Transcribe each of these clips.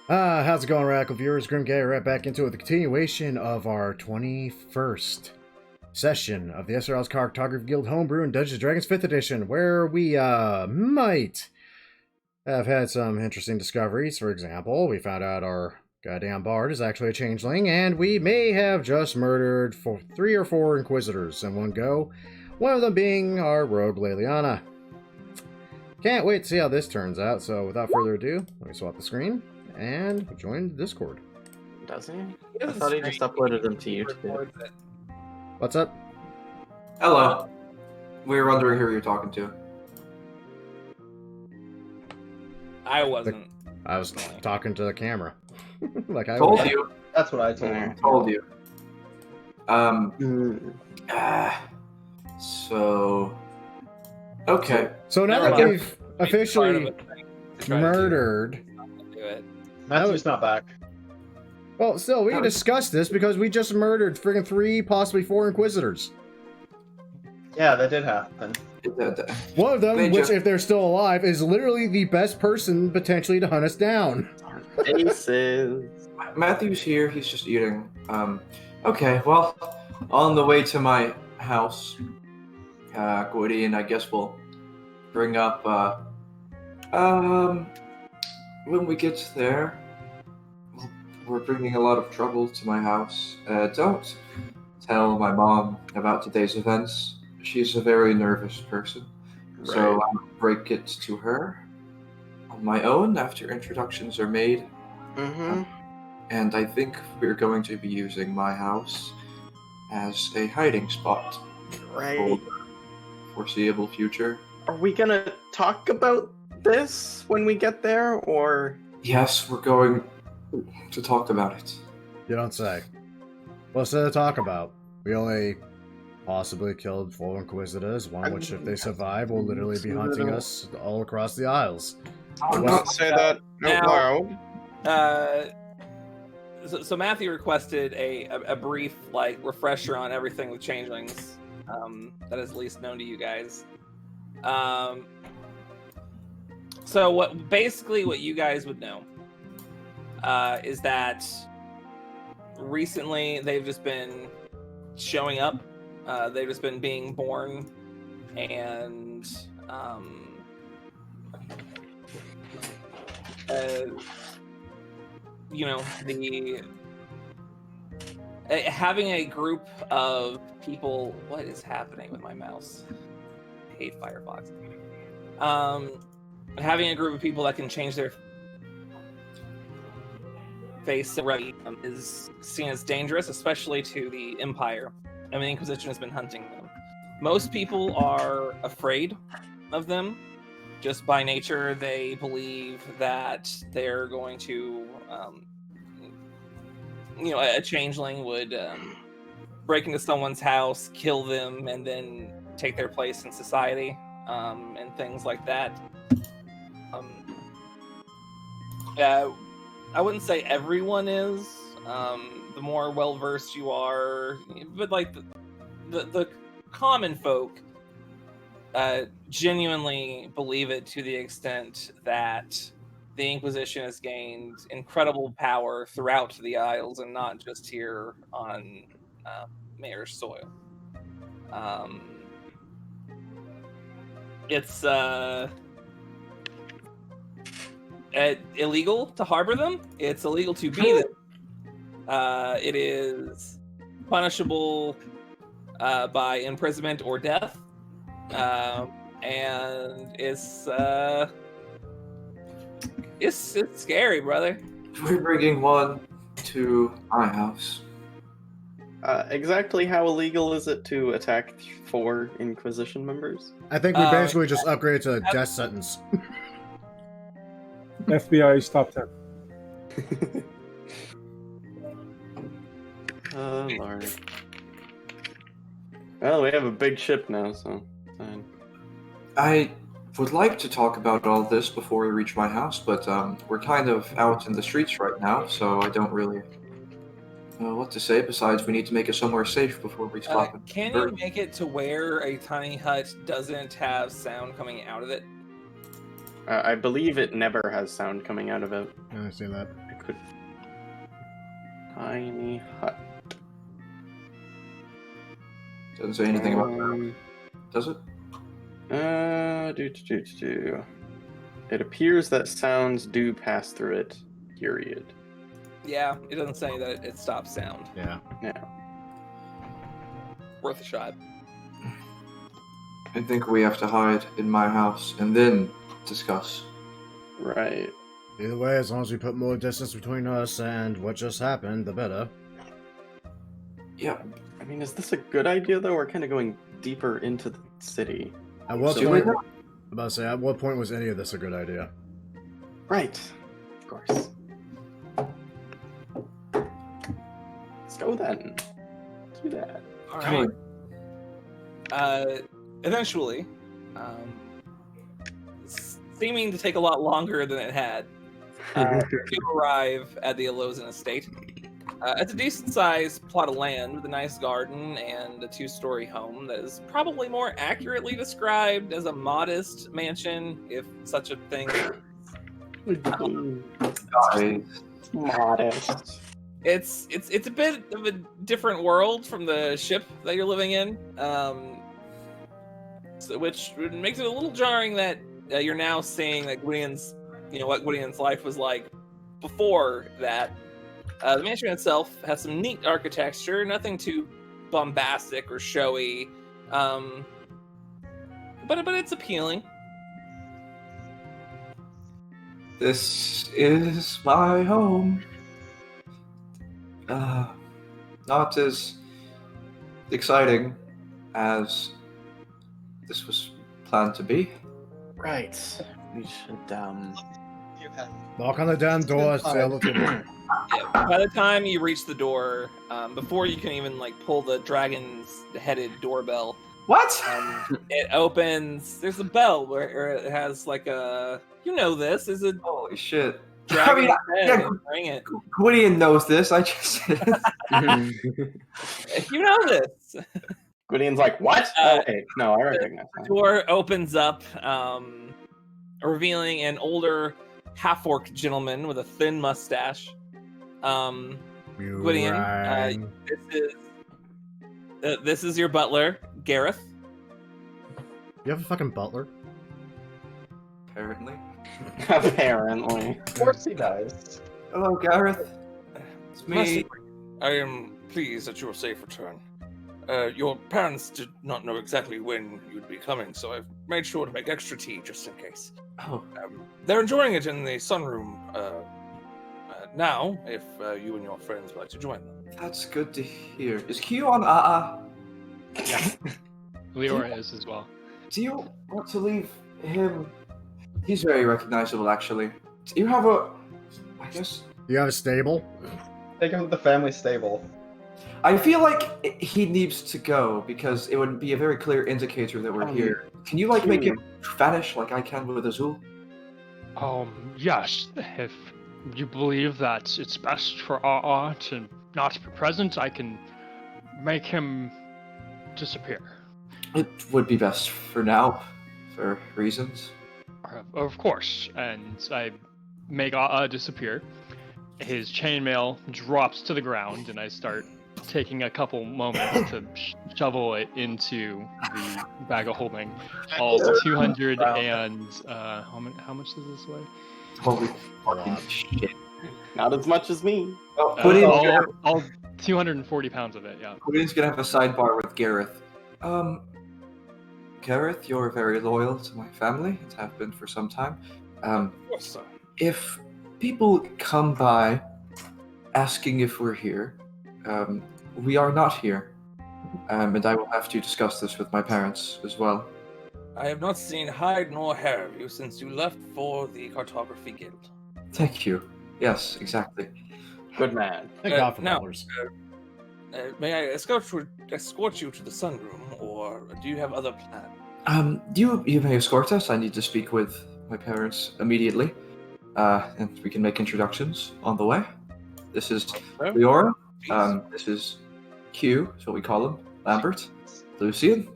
How's it going, Radical viewers? Grimgay right back into it. The continuation of our 21st session of the Esterisle's Cartography Guild Homebrew and Dungeons & Dragons 5th edition, where we, might have had some interesting discoveries. For example, we found out our goddamn bard is actually a changeling, and we may have just murdered 3 or 4 Inquisitors in one go, one of them being our rogue Leliana. Can't wait to see how this turns out, so without further ado, let me swap the screen and join the Discord. Does he? I thought he just uploaded them to YouTube. What's up? Hello. We were wondering who you're talking to. I wasn't. I was talking to the camera. Like I Told was. you. That's what I told him. Told you. So. Okay. So now that Never we've officially murdered. Matthew's not back. Well, still, we can discuss this because we just murdered friggin' 3, possibly 4 Inquisitors. Yeah, that did happen. One of them, They which just- if they're still alive, is literally the best person potentially to hunt us down. Aces. Matthew's here. He's just eating. Okay. Well, on the way to my house, Gordy, and I guess we'll bring up. When we get there, we're bringing a lot of trouble to my house. Don't tell my mom about today's events. She's a very nervous person. Right. So I'll break it to her on my own after introductions are made. Mm-hmm. And I think we're going to be using my house as a hiding spot Right. for the foreseeable future. Are we gonna talk about this when we get there, or? Yes, we're going to talk about it. You don't say. What's there to talk about? We only possibly killed 4 Inquisitors, one which, if they survive, will literally be hunting us all across the Isles. Do not say that out loud. So Matthew requested a brief refresher on everything with changelings that is at least known to you guys. So what you guys would know is that recently they've just been showing up. They've just been being born, and having a group of people. What is happening with my mouse? I hate Firefox. Having a group of people that can change their face is seen as dangerous, especially to the Empire. And the Inquisition has been hunting them. Most people are afraid of them. Just by nature, they believe that they're going to, a changeling would break into someone's house, kill them, and then take their place in society, and things like that. I wouldn't say everyone is. The more well-versed you are, but the common folk genuinely believe it to the extent that the Inquisition has gained incredible power throughout the Isles and not just here on Mayor's soil. It's illegal to harbor them. It's illegal to be them. It is punishable by imprisonment or death, and it's scary, brother. We're bringing one to my house. Exactly how illegal is it to attack 4 Inquisition members? I think we basically just upgraded to a death sentence. FBI's top 10. Oh, Lord. Well, we have a big ship now, so fine. I would like to talk about all this before we reach my house, but we're kind of out in the streets right now, so I don't really know what to say. Besides, we need to make it somewhere safe before we stop. Can you make it to where a tiny hut doesn't have sound coming out of it? I believe it never has sound coming out of it. I see that. Tiny hut. Doesn't say anything about that, does it? It appears that sounds do pass through it. Period. Yeah, it doesn't say that it stops sound. Yeah. Yeah. Worth a shot. I think we have to hide in my house and then discuss. Right. Either way, as long as we put more distance between us and what just happened, the better. Yeah. I mean, is this a good idea though? We're kind of going deeper into the city. At what So point? we- I'm about to say, at what point was any of this a good idea? Right. Of course. Let's go then. Let's do that. All Come right. on. Eventually, seeming to take a lot longer than it had, you arrive at the Alozan estate. It's a decent-sized plot of land with a nice garden and a two-story home that is probably more accurately described as a modest mansion, if such a thing. Guys. Modest. It's a bit of a different world from the ship that you're living in, which makes it a little jarring that you're now seeing that Gwydion's, what Gwydion's life was like before that. The mansion itself has some neat architecture, nothing too bombastic or showy, but it's appealing. This is my home. Not as exciting as this was planned to be. Right. We should You have. Knock on the damn door, say hello to me. Yeah, by the time you reach the door, before you can even pull the dragon's-headed doorbell, What? it opens. There's a bell where it has a this is a Holy shit. dragon's head. yeah, Ring it. Gwydion knows this. I just. You know this. Gwydion's like, what? Okay, no, I recognize The that. door opens up, revealing an older half-orc gentleman with a thin mustache. Gwydion, Rang. this is your butler, Gareth. You have a fucking butler? Apparently. Apparently. Of course he does. Hello, Gareth. It's me. I am pleased that you are safe return. Your parents did not know exactly when you'd be coming, so I've made sure to make extra tea just in case. Oh, They're enjoying it in the sunroom now, if you and your friends would like to join them. that's good to hear. Is Q on AA? Leora is as well. Do you want to leave him? He's very recognizable, actually. Do you have a... I guess... You have a stable? Take him to the family stable. I feel like he needs to go, because it would be a very clear indicator that we're here. Can you, make it vanish like I can with Azul? Yes, if you believe that it's best for AA to not be present, I can make him disappear. It would be best for now, for reasons. Of course, and I make AA disappear. His chainmail drops to the ground, and I start taking a couple moments to shovel it into the bag of holding. All 200 and how much does this weigh? Holy fucking shit. Not as much as me. Oh, Gwydion's gonna All 240 pounds of it, yeah. Gwydion's gonna have a sidebar with Gareth. Gareth, you're very loyal to my family, and have been for some time. Yes, sir. If people come by asking if we're here, we are not here. And I will have to discuss this with my parents as well. I have not seen hide nor hair of you since you left for the Cartography Guild. Thank you. Yes, exactly. Good man. Thank God for now- butlers. May I escort you to the sunroom, or do you have other plans? You may escort us. I need to speak with my parents immediately. And we can make introductions on the way. This is Leora. This is Q, is what we call him. Lambert. Lucian.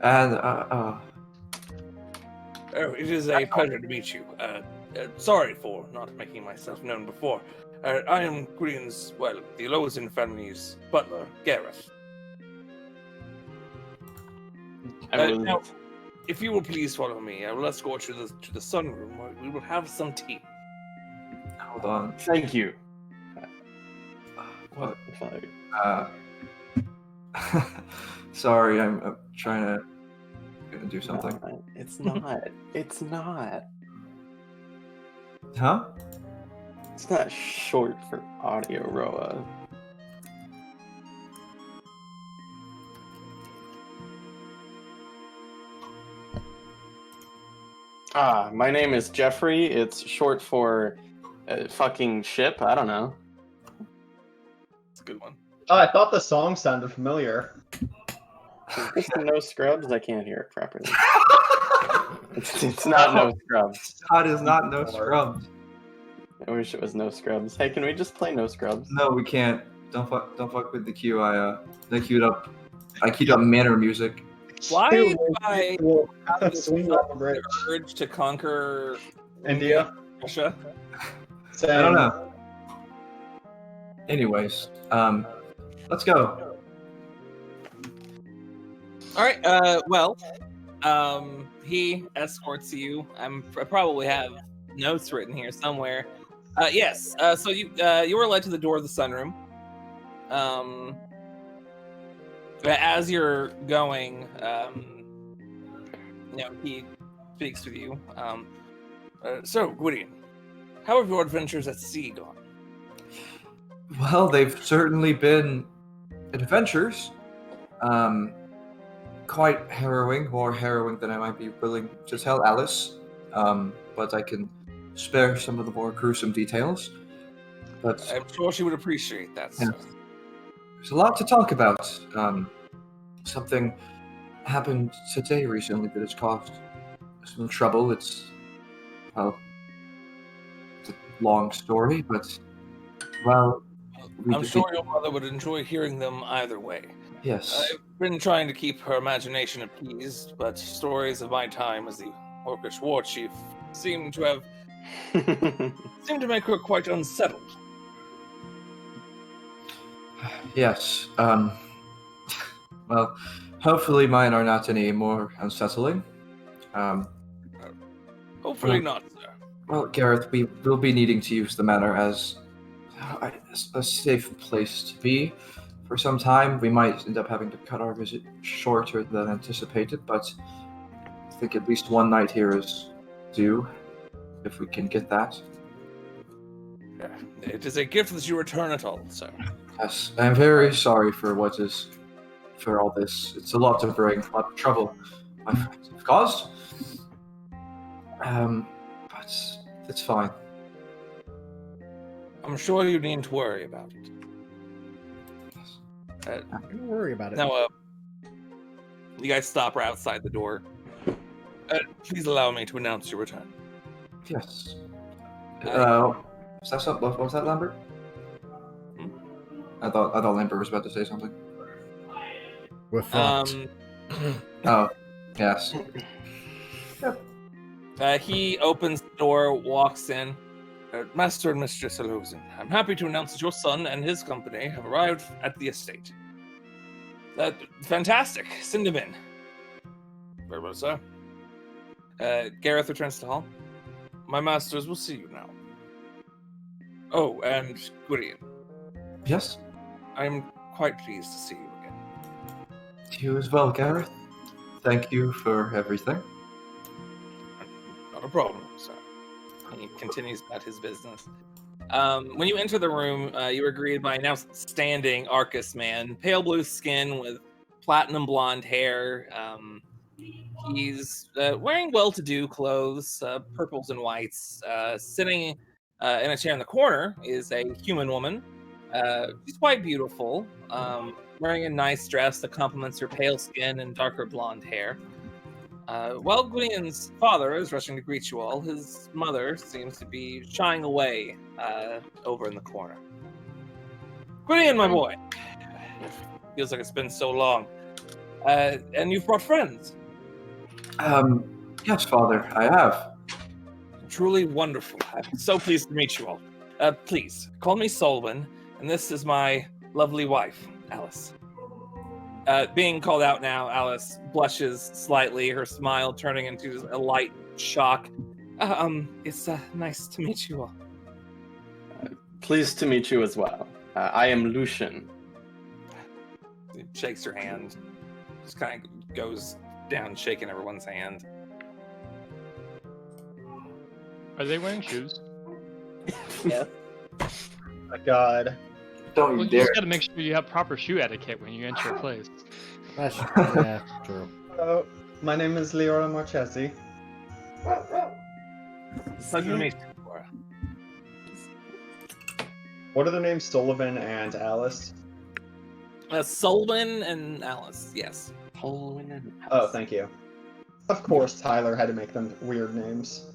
And, Oh, it is a pleasure to meet you. Sorry for not making myself known before. I am Green's, the Lozen family's butler, Gareth. Now, if you will please follow me, I will escort you to the sunroom where we will have some tea. Hold on. Thank you. What? Fuck? Sorry, I'm trying to do something. No, it's not. It's not. Huh? It's not short for audio, Roa. My name is Jeffrey. It's short for fucking ship. I don't know. It's a good one. Oh, I thought the song sounded familiar. Is this no scrubs? I can't hear it properly. It's not no scrubs. That is not no scrubs. I wish it was no scrubs. Hey, can we just play no scrubs? No, we can't. Don't fuck with the queue. I queued up manor music. Why do I have Swing off a bridge. the urge to conquer India. Russia? I don't know. Anyways, let's go. All right. He escorts you. I probably have notes written here somewhere. Yes. So you were led to the door of the sunroom. As you're going, he speaks with you. So, Gwydion, how have your adventures at sea gone? Well, they've certainly been adventures. Quite harrowing, more harrowing than I might be willing to tell Alice. But I can spare some of the more gruesome details. But I'm sure she would appreciate that. Yeah. Sir. There's a lot to talk about. Something happened today recently that has caused some trouble. It's a long story, but I'm sure your mother would enjoy hearing them either way. Yes. I've been trying to keep her imagination appeased, but stories of my time as the Orcish war chief seem to make her quite unsettled. Yes. Well, hopefully mine are not any more unsettling. Hopefully not, sir. Well, Gareth, we will be needing to use the manor as a safe place to be for some time. We might end up having to cut our visit shorter than anticipated, but I think at least one night here is due, if we can get that. Yeah, it is a gift that you return at all, sir. Yes, I'm very sorry for all this. It's a lot to bring, a lot of trouble my friends have caused. But it's fine. I'm sure you needn't worry about it. Don't worry about it. Now, you guys stop right outside the door. Please allow me to announce your return. Yes. Was that something? What was that, Lambert? I thought Lambert was about to say something. We're fucked. Oh, yes. He opens the door, walks in. Master and Mistress Lozen, I'm happy to announce that your son and his company have arrived at the estate. Fantastic. Send him in. Very well, sir. Gareth returns to the hall. My masters will see you now. Oh, and Gwydion, Yes? I'm quite pleased to see you again. You as well, Gareth. Thank you for everything. Not a problem, sir. He continues about his business. When you enter the room, you are greeted by a now standing Arcus man, pale blue skin with platinum blonde hair. He's wearing well-to-do clothes, purples and whites. Sitting in a chair in the corner is a human woman. She's quite beautiful, wearing a nice dress that complements her pale skin and darker blonde hair. While Gwyn's father is rushing to greet you all, his mother seems to be shying away over in the corner. Gwyn, my boy! Feels like it's been so long. And you've brought friends. Yes, Father, I have. Truly wonderful. I'm so pleased to meet you all. Please, call me Solwyn, and this is my lovely wife, Alice. Being called out now, Alice blushes slightly, her smile turning into a light shock. It's nice to meet you all. Pleased to meet you as well. I am Lucian. He shakes her hand, just kind of goes down, shaking everyone's hand. Are they wearing shoes? Yeah. My God. Don't Well, you you dare. just gotta make sure you have proper shoe etiquette when you enter a place. That's yeah, true. Hello, my name is Leora Marchesi. Pleasure to meet you, Laura. What are their names? Sullivan and Alice? Solwyn and Alice, yes. Oh, thank you. Of course, Tyler had to make them weird names.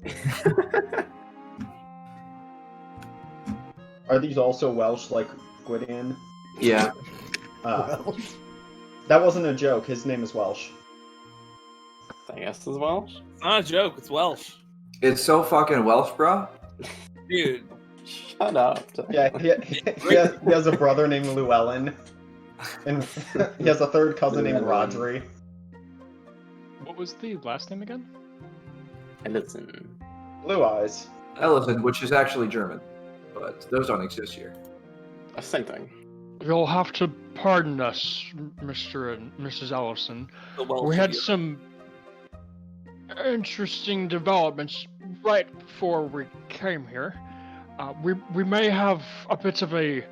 Are these also Welsh, like Gwydion? Yeah. That wasn't a joke. His name is Welsh. I guess as well. It's not a joke, it's Welsh. It's so fucking Welsh, bro. Dude, Shut up. Yeah, he has a brother named Llewellyn, and he has a third cousin named Rodri. What was the last name again? Listen. Blue eyes. Ellison, which is actually German, but those don't exist here. Same thing. You'll have to pardon us, Mr. and Mrs. Ellison. the Welsh. We had some interesting developments right before we came here. We may have a bit of a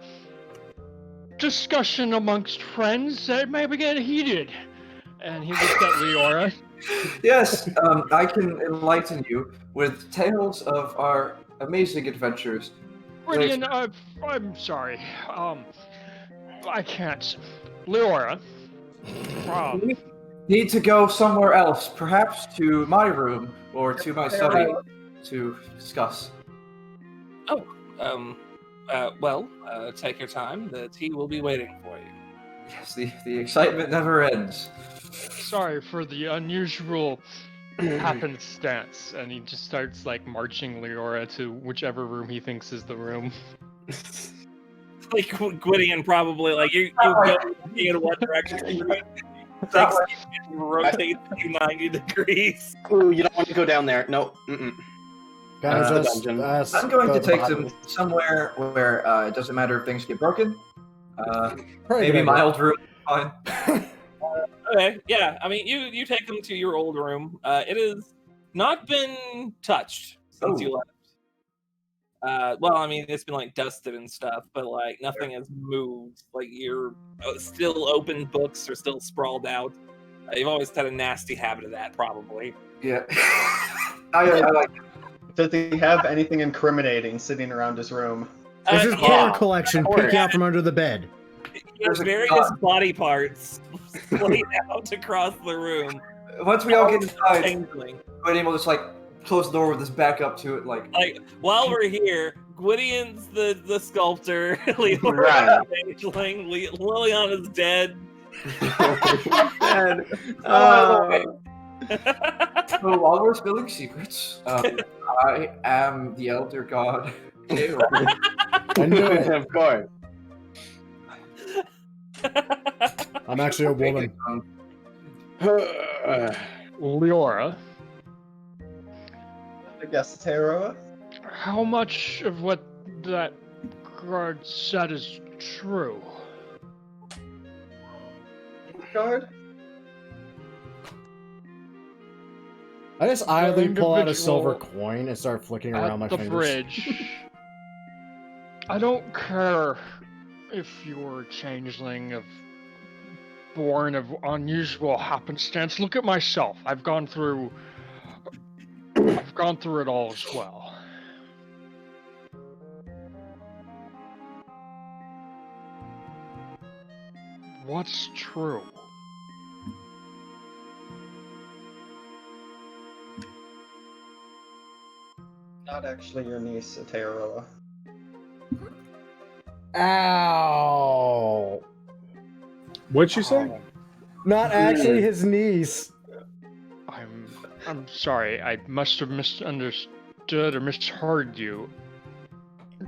discussion amongst friends that may be getting heated. And he looks at Leora. Yes, I can enlighten you with tales of our amazing adventures. Gwydion, I'm sorry. I can't. Leora. We need to go somewhere else, perhaps to my room or to my study to discuss. Take your time. The tea will be waiting for you. Yes, the excitement never ends. Sorry for the unusual happenstance. And he just starts like marching Leora to whichever room he thinks is the room. Like Gwydion probably, like you go in one direction, you rotate you 90 degrees. Ooh, you don't want to go down there. No. Mm-mm. Guys, the let's, dungeon. I'm going to take them somewhere where it doesn't matter if things get broken. Maybe my old room. Fine. Okay, yeah. I mean, you take them to your old room. It has not been touched since you left. Well, I mean, it's been like dusted and stuff, but like nothing has moved. Like you're still open books are still sprawled out. You've always had a nasty habit of that, probably. Yeah. I like it. Does he have anything incriminating sitting around his room? This is Yeah. horror collection peeking out from under the bed. There's various body parts splayed out across the room. Once we all get inside, Changeling. Gwydion will just like close the door with his back up to it, like. Like while we're here, Gwydion's the sculptor, Leora Right. Changeling, Liliana's dead. And, So while we're spilling secrets, I am the elder god. I knew it. of course. I'm actually a woman. Leora, I guess Tara. how much of what that guard said is true? Guard? I just idly pull out a silver individual coin and start flicking around my At the fingers. bridge. I don't care if you're a changeling born of unusual happenstance. Look at myself. I've gone through it all as well. What's true? Not actually your niece, Tara. Ow! What'd you say? Not actually his niece. I'm sorry. I must have misunderstood or misheard you.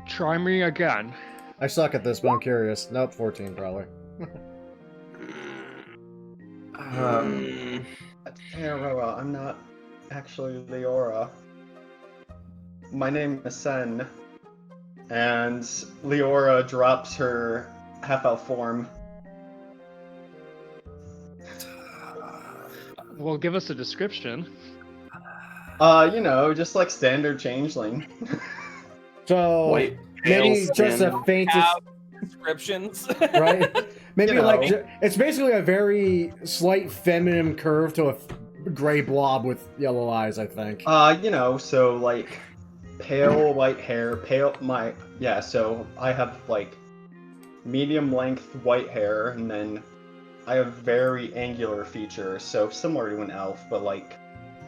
Try me again. I suck at this, but I'm curious. Nope, 14 probably. Esterisle, I'm not actually Leora. My name is Sen. And Leora drops her half-elf form. Well, give us a description. Just like standard changeling. So White, maybe pale just the skin. faintest, Have descriptions. right? Maybe You like know. it's basically a very slight feminine curve to a gray blob with yellow eyes, I think. So like pale white hair, so I have like medium length white hair, and then I have very angular features, so similar to an elf, but like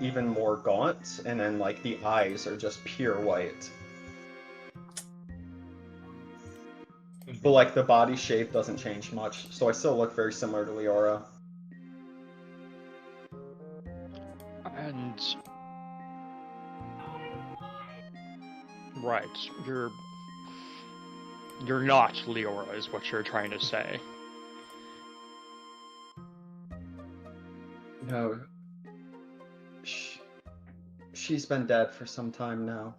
even more gaunt, and then like the eyes are just pure white. But like the body shape doesn't change much, so I still look very similar to Leora. And right, you're not Leora, is what you're trying to say. No. She's been dead for some time now.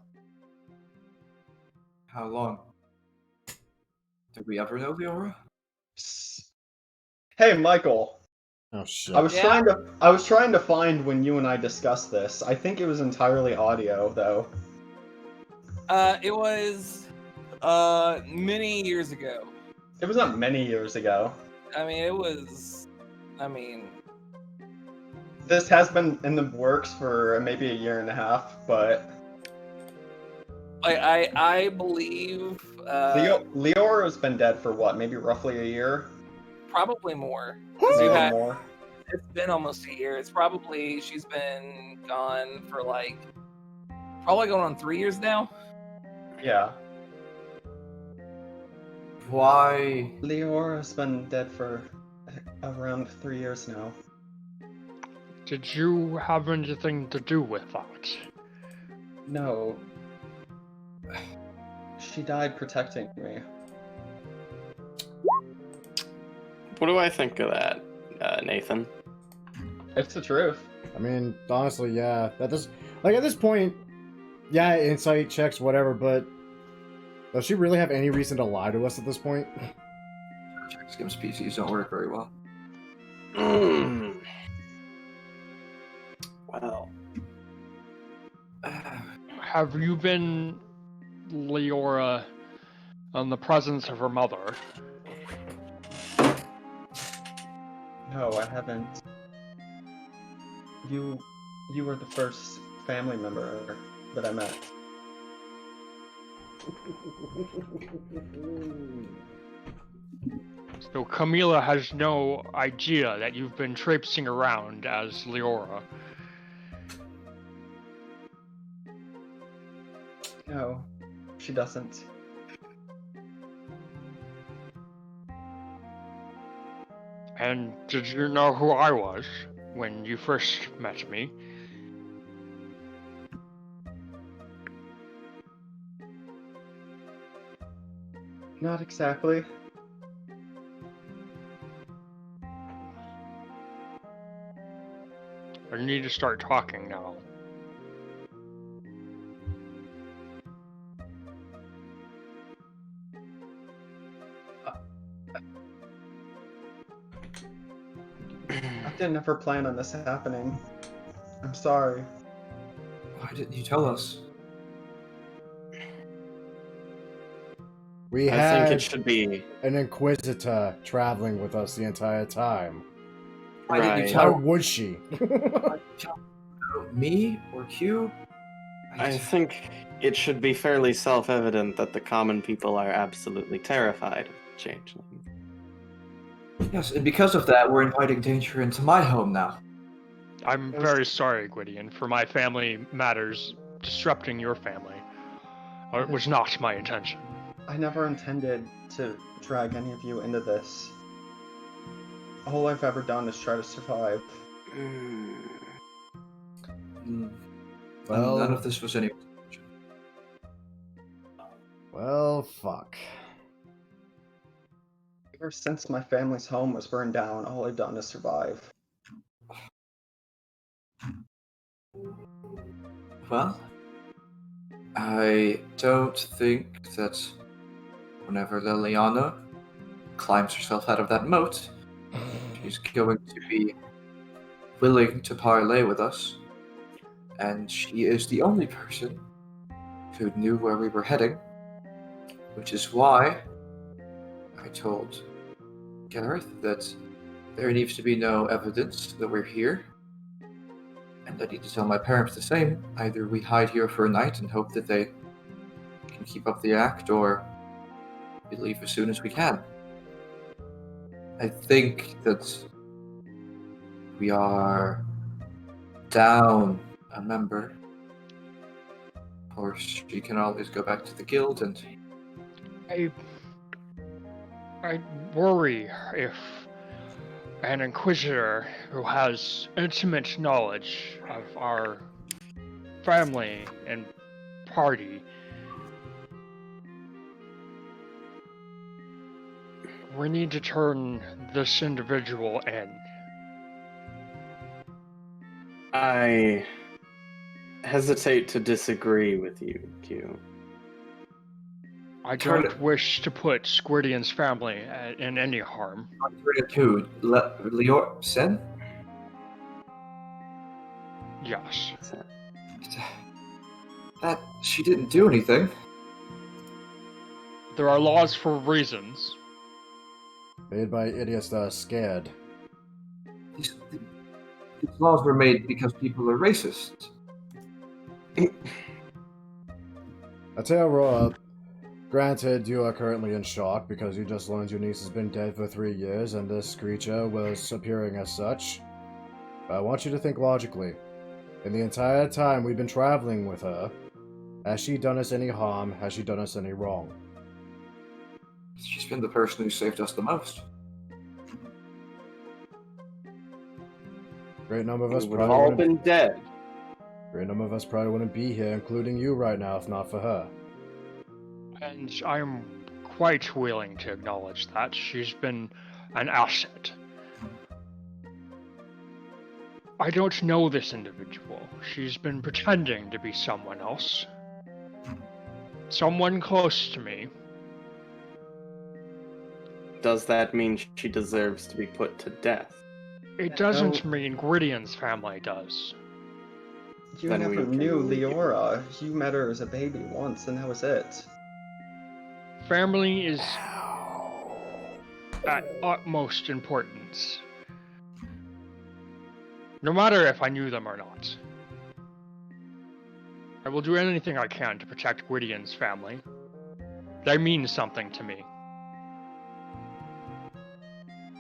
How long? Did we ever know Leora? Hey, Michael. Oh shit. I was trying to find when you and I discussed this. I think it was entirely audio, though. It was many years ago. It was not many years ago. This has been in the works for maybe a year and a half, but I believe Leora's been dead for what? Maybe roughly a year? probably more. 'Cause Maybe more. It's been almost a year. She's been gone for probably going on 3 years now. Yeah. Why? Leora's been dead for around 3 years now. Did you have anything to do with that? No. She died protecting me. What do I think of that, Nathan? It's the truth. I mean, honestly, yeah. At this point, yeah, insight checks, whatever. But does she really have any reason to lie to us at this point? Skim species don't work very well. Well. Have you been Leora in the presence of her mother? No, I haven't. You were the first family member that I met. So Camila has no idea that you've been traipsing around as Leora. No, she doesn't. And did you know who I was when you first met me? Not exactly. I need to start talking now. I didn't ever plan on this happening. I'm sorry. Why didn't you tell us? We I had think it should be an Inquisitor traveling with us the entire time. Why didn't you right. Why tell would she? me or Q? I think it should be fairly self-evident that the common people are absolutely terrified of the changeling. Yes, and because of that, we're inviting danger into my home now. I'm very sorry, Gwydion, for my family matters disrupting your family. It was not my intention. I never intended to drag any of you into this. All I've ever done is try to survive. Well, None of this was any. Well, fuck. Ever since my family's home was burned down, all I've done is survive. Well, I don't think that whenever Liliana climbs herself out of that moat, she's going to be willing to parley with us. And she is the only person who knew where we were heading, which is why I told Gareth that there needs to be no evidence that we're here. And I need to tell my parents the same. Either we hide here for a night and hope that they can keep up the act, or we leave as soon as we can. I think that we are down a member. Of course, she can always go back to the guild, and I worry if an Inquisitor who has intimate knowledge of our family and party, we need to turn this individual in. I hesitate to disagree with you, Q. I don't wish to put Squirtian's family in any harm. Who? Lior Sen? Yes. That she didn't do anything. There are laws for reasons. Made by idiots that are scared. These laws were made because people are racist. I tell you what, granted, you are currently in shock because you just learned your niece has been dead for 3 years and this creature was appearing as such. But I want you to think logically. In the entire time we've been traveling with her, has she done us any harm? Has she done us any wrong? She's been the person who saved us the most. Great number of us We would have all been dead. Great number of us probably wouldn't be here, including you right now, if not for her. And I'm quite willing to acknowledge that. She's been an asset. I don't know this individual. She's been pretending to be someone else. Someone close to me. Does that mean she deserves to be put to death? It doesn't mean Gwydian's family does. You Then never we knew can- Leora. You met her as a baby once, and that was it. Family is at utmost importance. No matter if I knew them or not. I will do anything I can to protect Gwydian's family. They mean something to me.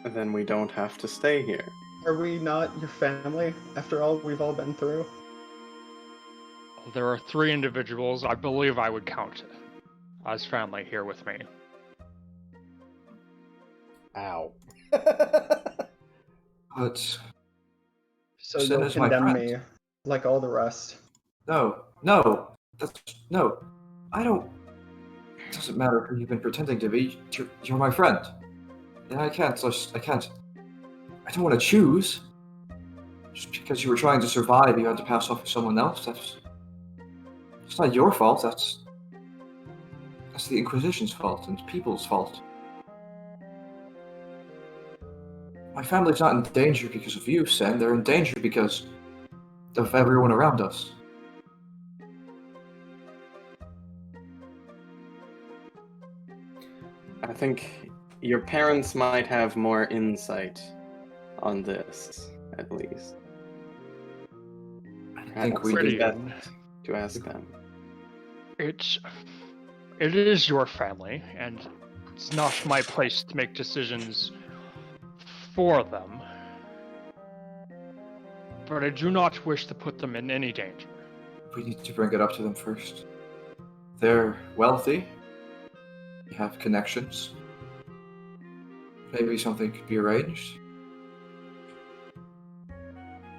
Then we don't have to stay here. Are we not your family, after all we've all been through? There are 3 individuals I believe I would count as family here with me. Ow. But So Sin you'll is my condemn friend. me, like all the rest. no, I don't. It doesn't matter who you've been pretending to be. You're my friend, and I don't want to choose. Just because you were trying to survive, you had to pass off for someone else. It's not your fault. That's the Inquisition's fault and people's fault. My family's not in danger because of you, Sen. They're in danger because of everyone around us. I think your parents might have more insight on this, at least. I think we Perhaps did. it'd be best to ask them. It is your family, and it's not my place to make decisions for them. But I do not wish to put them in any danger. We need to bring it up to them first. They're wealthy. They have connections. Maybe something could be arranged.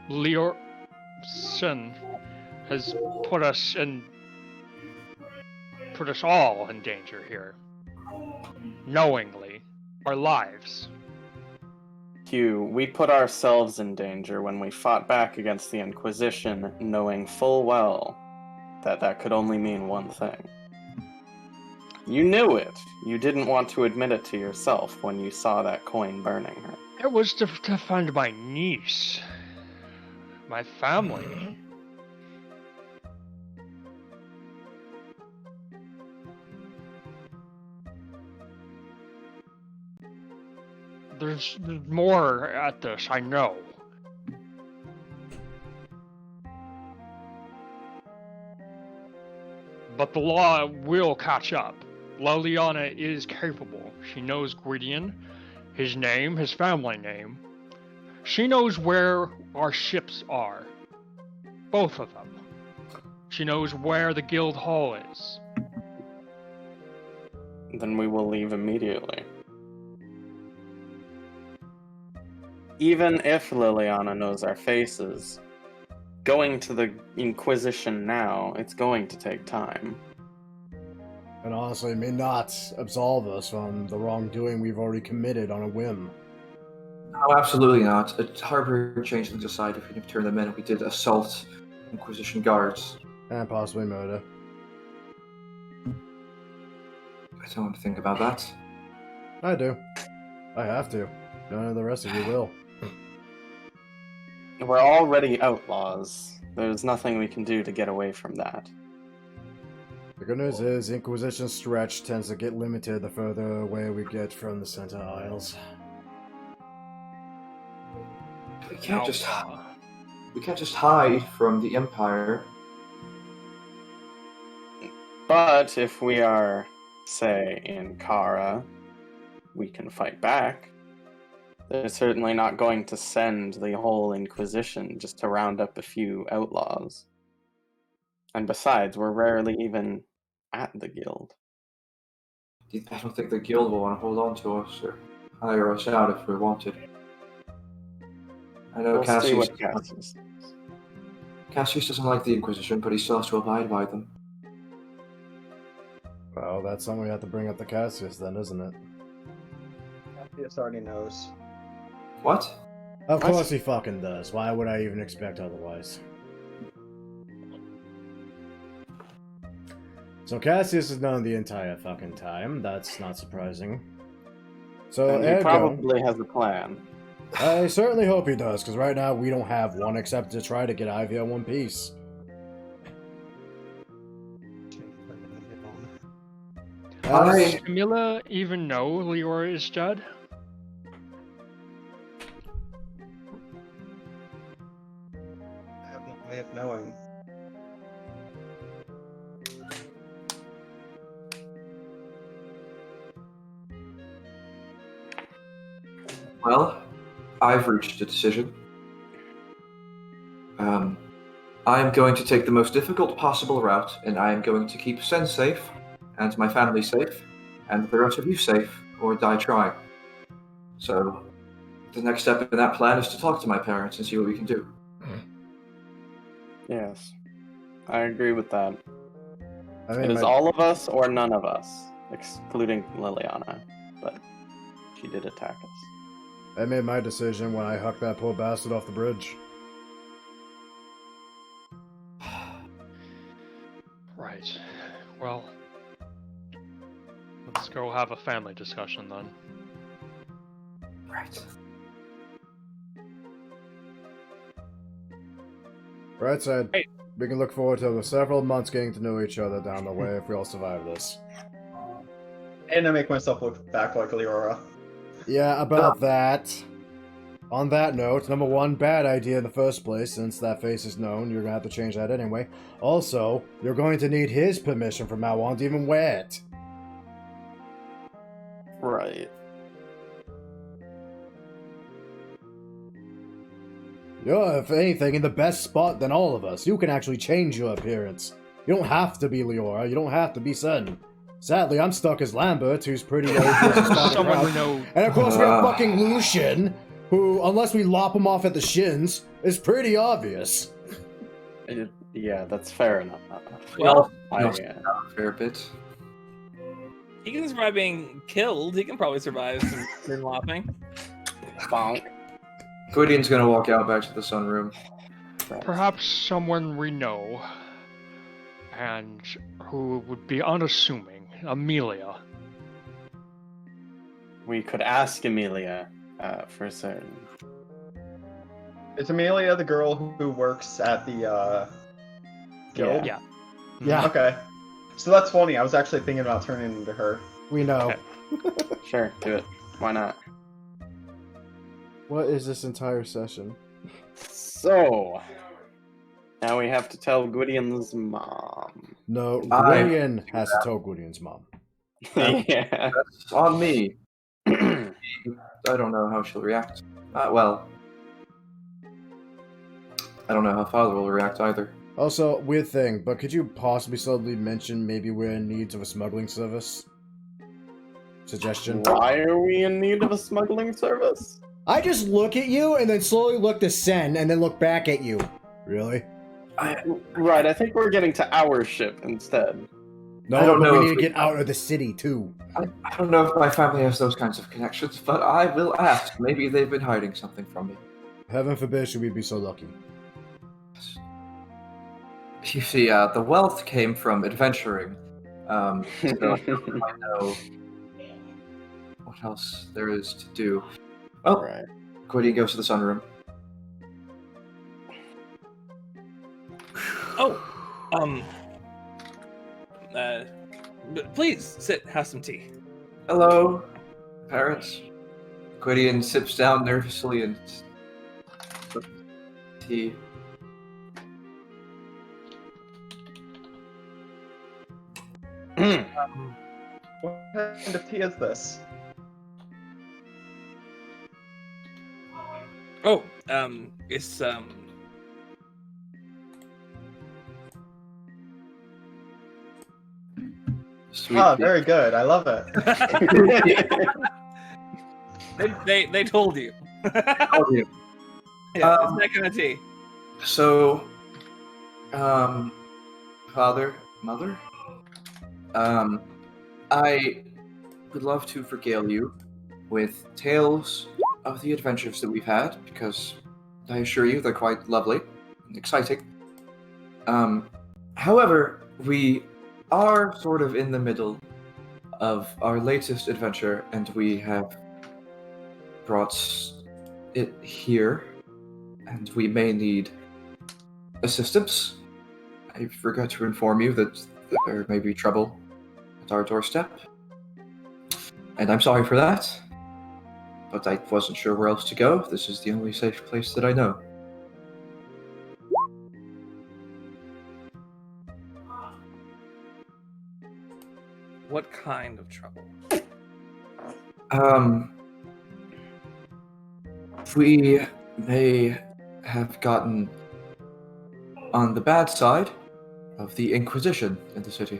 Leor Sin has put us in put us all in danger here. Knowingly. Our lives. Hugh, we put ourselves in danger when we fought back against the Inquisition, knowing full well that that could only mean one thing. You knew it. You didn't want to admit it to yourself when you saw that coin burning her. It was to defend my niece. My family. There's more at this, I know. But the law will catch up. Liliana is capable. She knows Gwydion, his name, his family name. She knows where our ships are. Both of them. She knows where the guild hall is. Then we will leave immediately. Even if Liliana knows our faces, going to the Inquisition now, it's going to take time. And honestly, it may not absolve us from the wrongdoing we've already committed on a whim. No, absolutely not. A harbor changed things aside if we didn't turn them in. We did assault Inquisition guards. And possibly murder. I don't want to think about that. I do. I have to. None of the rest of you will. We're already outlaws. There's nothing we can do to get away from that. The good news is, Inquisition's stretch tends to get limited the further away we get from the Center Isles. We can't just hide from the Empire. But if we are, say, in Kara, we can fight back. They're certainly not going to send the whole Inquisition just to round up a few outlaws. And besides, we're rarely even at the guild. I don't think the guild will want to hold on to us or hire us out if we're wanted. I know We'll see what Cassius Cassius. doesn't like the Inquisition, but he still has to abide by them. Well, that's something we have to bring up to Cassius then, isn't it? Cassius already knows. What? Of course he fucking does. Why would I even expect otherwise? So Cassius has known the entire fucking time. That's not surprising. So And he probably has a plan. I certainly hope he does, because right now we don't have one except to try to get Ivy on one piece. Does Camilla even know Leora is dead? I have no way of knowing. Well, I've reached a decision. I am going to take the most difficult possible route, and I am going to keep Sen safe, and my family safe, and the rest of you safe, or die trying. So, the next step in that plan is to talk to my parents and see what we can do. Yes, I agree with that. I mean, It is all of us or none of us, excluding Liliana, but she did attack us. I made my decision when I hucked that poor bastard off the bridge. Right. Well, let's go have a family discussion then. Right. Right side, Hey. we can look forward to several months getting to know each other down the way if we all survive this. And I make myself look back like Leora. Yeah, about that. On that note, number one, bad idea in the first place, since that face is known. You're gonna have to change that anyway. Also, you're going to need his permission from now on to even wear it. Right. You're, if anything, in the best spot than all of us. You can actually change your appearance. You don't have to be Leora. You don't have to be Sen. Sadly, I'm stuck as Lambert, who's pretty old. Someone we know. And of course, we have fucking Lucian, who, unless we lop him off at the shins, is pretty obvious. Yeah, that's fair enough. Well, I, a fair bit. He can survive being killed. He can probably survive some moonlopping. Bonk. Gwydion's gonna walk out back to the sunroom. Perhaps someone we know, and who would be unassuming. Amelia. We could ask Amelia for certain. Is Amelia the girl who works at the guild? Yeah. Yeah, Okay. So that's funny. I was actually thinking about turning into her. we know. Okay. Sure, do it. Why not? What is this entire session? So, now we have to tell Gwydion's mom. No, I- Gwydion has to tell Gwydion's mom. Yeah. That's on me. I don't know how she'll react. Well, I don't know how Father will react either. Also, weird thing, but could you possibly subtly mention maybe we're in need of a smuggling service? Suggestion? Why are we in need of a smuggling service? I just look at you and then slowly look to Sen and then look back at you. Really? Right, I think we're getting to our ship instead. No, I don't but know we if need to we- get out of the city too. I don't know if my family has those kinds of connections, but I will ask. Maybe they've been hiding something from me. Heaven forbid should we be so lucky. You see, the wealth came from adventuring. So I know what else there is to do. Well, Right. Gwydion goes to the sunroom. Please sit, have some tea. Hello, parents. Gwydion sips down nervously and tea. What kind of tea is this? It's Sweet Ah, tea. very good. I love it. they told you. Oh, yeah. Yeah, it's that kind of tea. So, father, mother, I would love to regale you with tales of the adventures that we've had, because I assure you they're quite lovely and exciting. However, we are sort of in the middle of our latest adventure, and we have brought it here, and we may need assistance. I forgot to inform you that there may be trouble at our doorstep, and I'm sorry for that, but I wasn't sure where else to go. This is the only safe place that I know. What kind of trouble? We may have gotten on the bad side of the Inquisition in the city.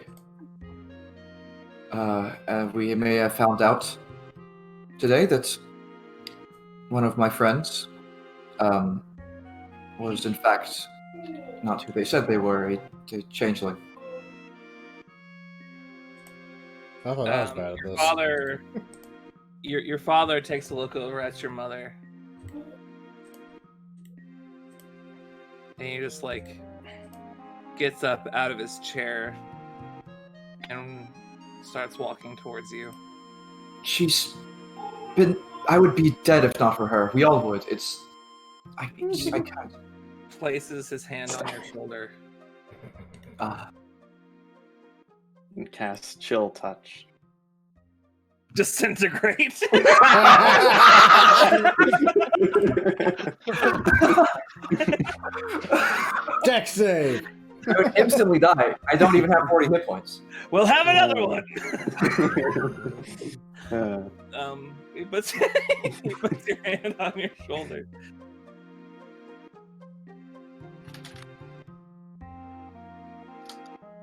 And we may have found out today that one of my friends was in fact not who they said they were, a changeling. I thought that was bad at Your this. father, your father takes a look over at your mother, and he just gets up out of his chair and starts walking towards you. She's been. I would be dead if not for her. We all would. I can't. Places his hand on your shoulder. And cast Chill Touch. Disintegrate. Dex save! I would instantly die. I don't even have 40 hit points. We'll have another one. He puts your hand on your shoulder.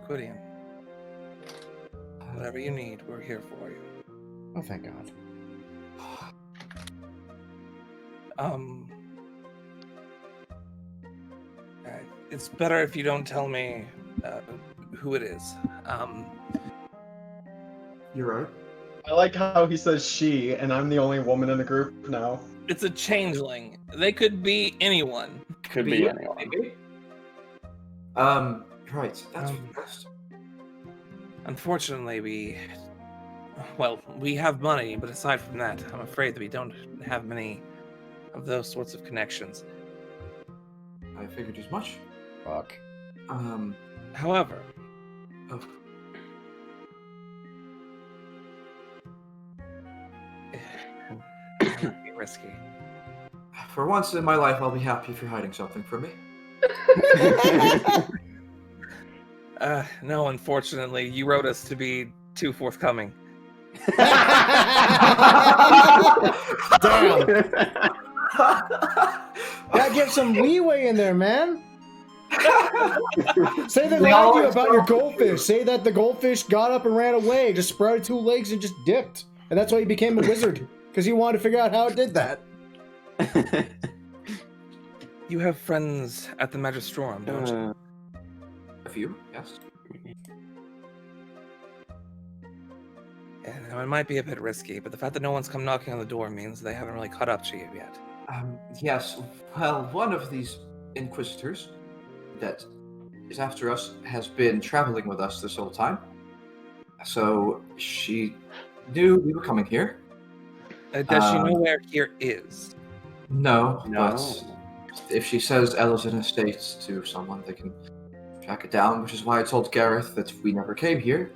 Gwydion, whatever you need, we're here for you. Oh, thank God. It's better if you don't tell me who it is. You're right. I like how he says she, and I'm the only woman in the group now. It's a changeling. They could be anyone. Could be anyone. Maybe. Right. That's best. Unfortunately, we have money, but aside from that, I'm afraid that we don't have many of those sorts of connections. I figured as much. Fuck. However, Oh. it might be risky. For once in my life, I'll be happy if you're hiding something from me. No, unfortunately, you wrote us to be too forthcoming. Damn. Gotta get some leeway in there, man. Say they lied to you about your goldfish. Say that the goldfish got up and ran away, just sprouted 2 legs and just dipped. And that's why he became a wizard. Because he wanted to figure out how it did that. You have friends at the Magistorum, don't you? A few, yes. Yeah, now, it might be a bit risky, but the fact that no one's come knocking on the door means they haven't really caught up to you yet. Yes. Well, one of these Inquisitors that is after us has been traveling with us this whole time. So she knew we were coming here. Does she know where here is? No, No. but if she says Ella's in a state to someone, they can track it down, which is why I told Gareth that we never came here,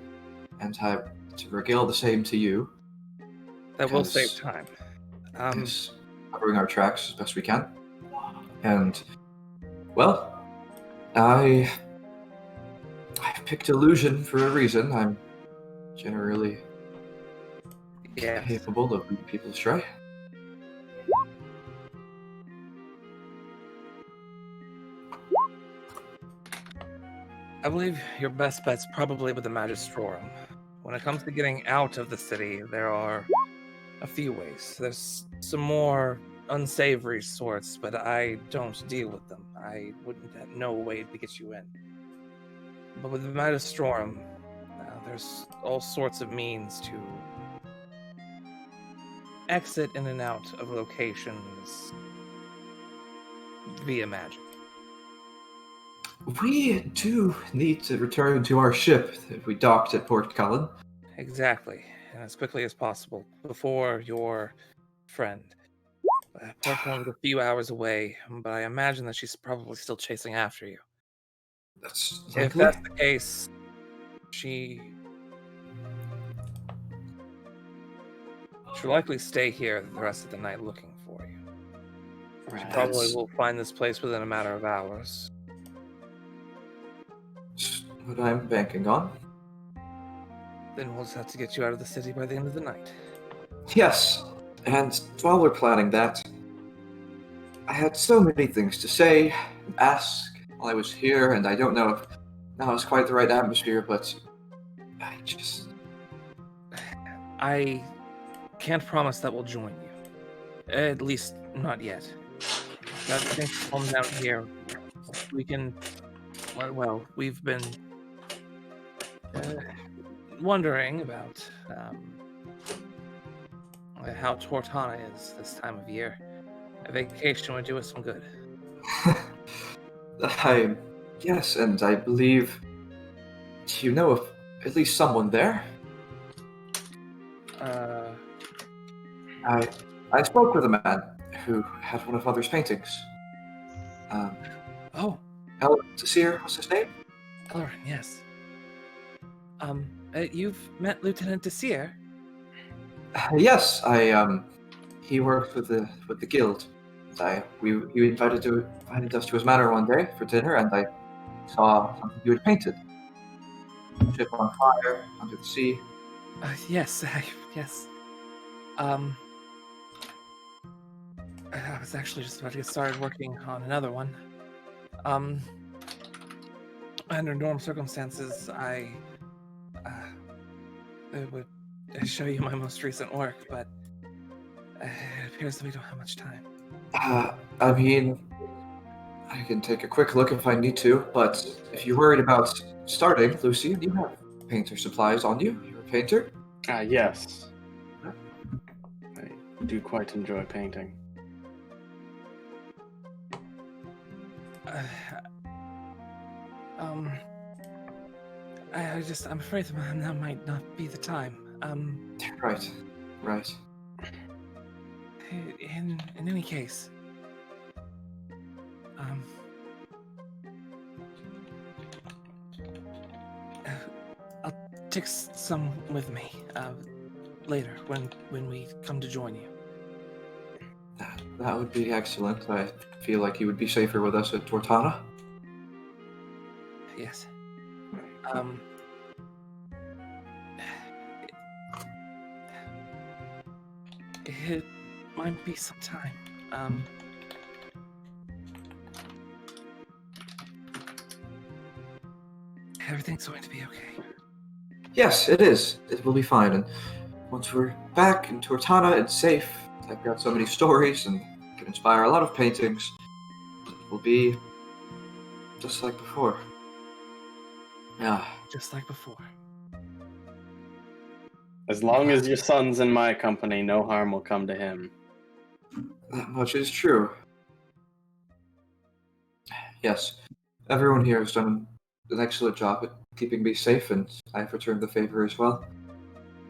and have to regale the same to you. That will Because- save time. Yes, covering our tracks as best we can. And, well, I picked illusion for a reason. I'm generally Yeah. capable of leading people astray. I believe your best bet's probably with the Magistorum. When it comes to getting out of the city, there are a few ways. There's some more unsavory sorts, but I don't deal with them. I wouldn't have no way to get you in. But with the Magistorum, there's all sorts of means to exit in and out of locations via magic. We do need to return to our ship if we docked at Port Cullen. Exactly, and as quickly as possible before your friend. Port Cullen's a few hours away, but I imagine that she's probably still chasing after you. That's If likely. that's the case, she'll likely stay here the rest of the night looking for you. She probably That's will find this place within a matter of hours. what I'm banking on. Then we'll just have to get you out of the city by the end of the night. Yes, and while we're planning that, I had so many things to say and ask while I was here, and I don't know if now is quite the right atmosphere, but I can't promise that we'll join you. At least, not yet. Got things to calm down here. We can... Well, we've been wondering about how Tortana is this time of year. A vacation would do us some good. Yes, and I believe you know of at least someone there. I spoke with a man who had one of Mother's paintings. Oh, Desir was his name? Ellerin, yes. You've met Lieutenant Desir? Yes, he worked with the guild. He invited us to his manor one day for dinner, and I saw something you had painted. A ship on fire under the sea. Yes, yes. I was actually just about to get started working on another one. Under normal circumstances, I would show you my most recent work, but it appears that we don't have much time. I mean, I can take a quick look if I need to, but if you're worried about starting, Lucy, you have painter supplies on you. You're a painter. Yes. I do quite enjoy painting. I'm afraid that might not be the time. Right. In any case, I'll take some with me later when we come to join you. That would be excellent. I feel like he would be safer with us at Tortana. Yes. It might be some time. Everything's going to be okay. Yes, it is. It will be fine. And once we're back in Tortana and safe, I've got so many stories and can inspire a lot of paintings. It will be just like before. Yeah. Just like before. As long as your son's in my company, no harm will come to him. That much is true. Yes, everyone here has done an excellent job at keeping me safe, and I've returned the favor as well.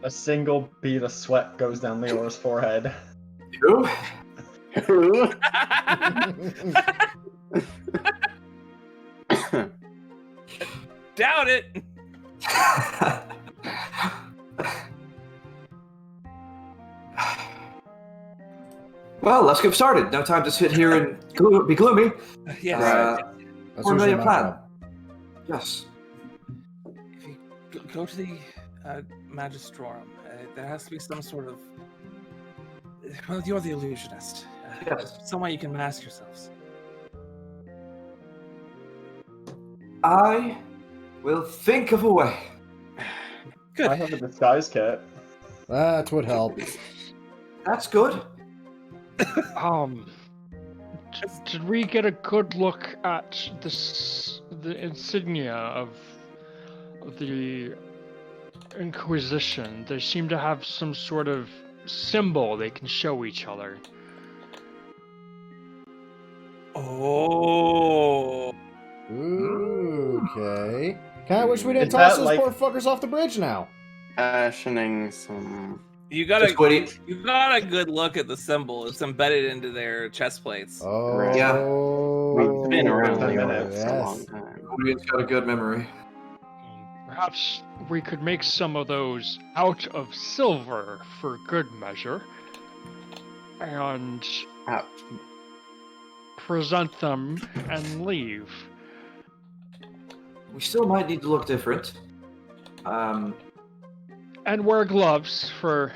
A single bead of sweat goes down Leor's forehead. You? Doubt it. Well, let's get started. No time to sit here and be gloomy. Yes. That's Formulate usually a my plan. job. Yes. If you go to the Magistorum, there has to be some sort of. Well, you're the illusionist. Yes. Some way you can mask yourselves. I will think of a way. Good. I have a disguise kit. That would help. That's good. Did we get a good look at the insignia of the Inquisition? They seem to have some sort of symbol they can show each other. Oh. Ooh, okay. Kinda wish we didn't Is toss that those like- poor fuckers off the bridge now. Fashioning some... You got Just wait. you got a good look at the symbol. It's embedded into their chest plates. Oh. Right. Yeah. We've been around 10 Leor minutes. for a long Yes. time. Cody's got a good memory. Perhaps we could make some of those out of silver for good measure, and Ah, present them and leave. We still might need to look different. And wear gloves for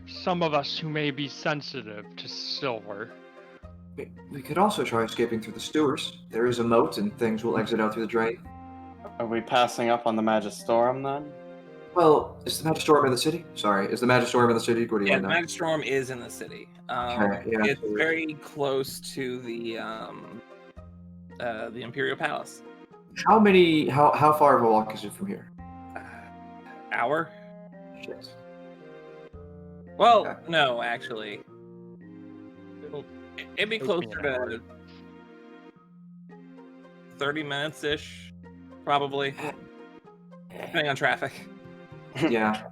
some of us who may be sensitive to silver. We could also try escaping through the sewers. There is a moat and things will exit out through the drain. are we passing up on the Magistorum then? Well, is the Magistorum in the city? Sorry, is the Magistorum in the city? What do you Yeah, know? Magistorum is in the city. Okay, yeah. It's very close to the Imperial Palace. How far of a walk is it from here? Hour? Shit. Well, Okay. no, actually, it'd be Take me closer an to hour. 30 minutes ish, probably, depending on traffic. Yeah.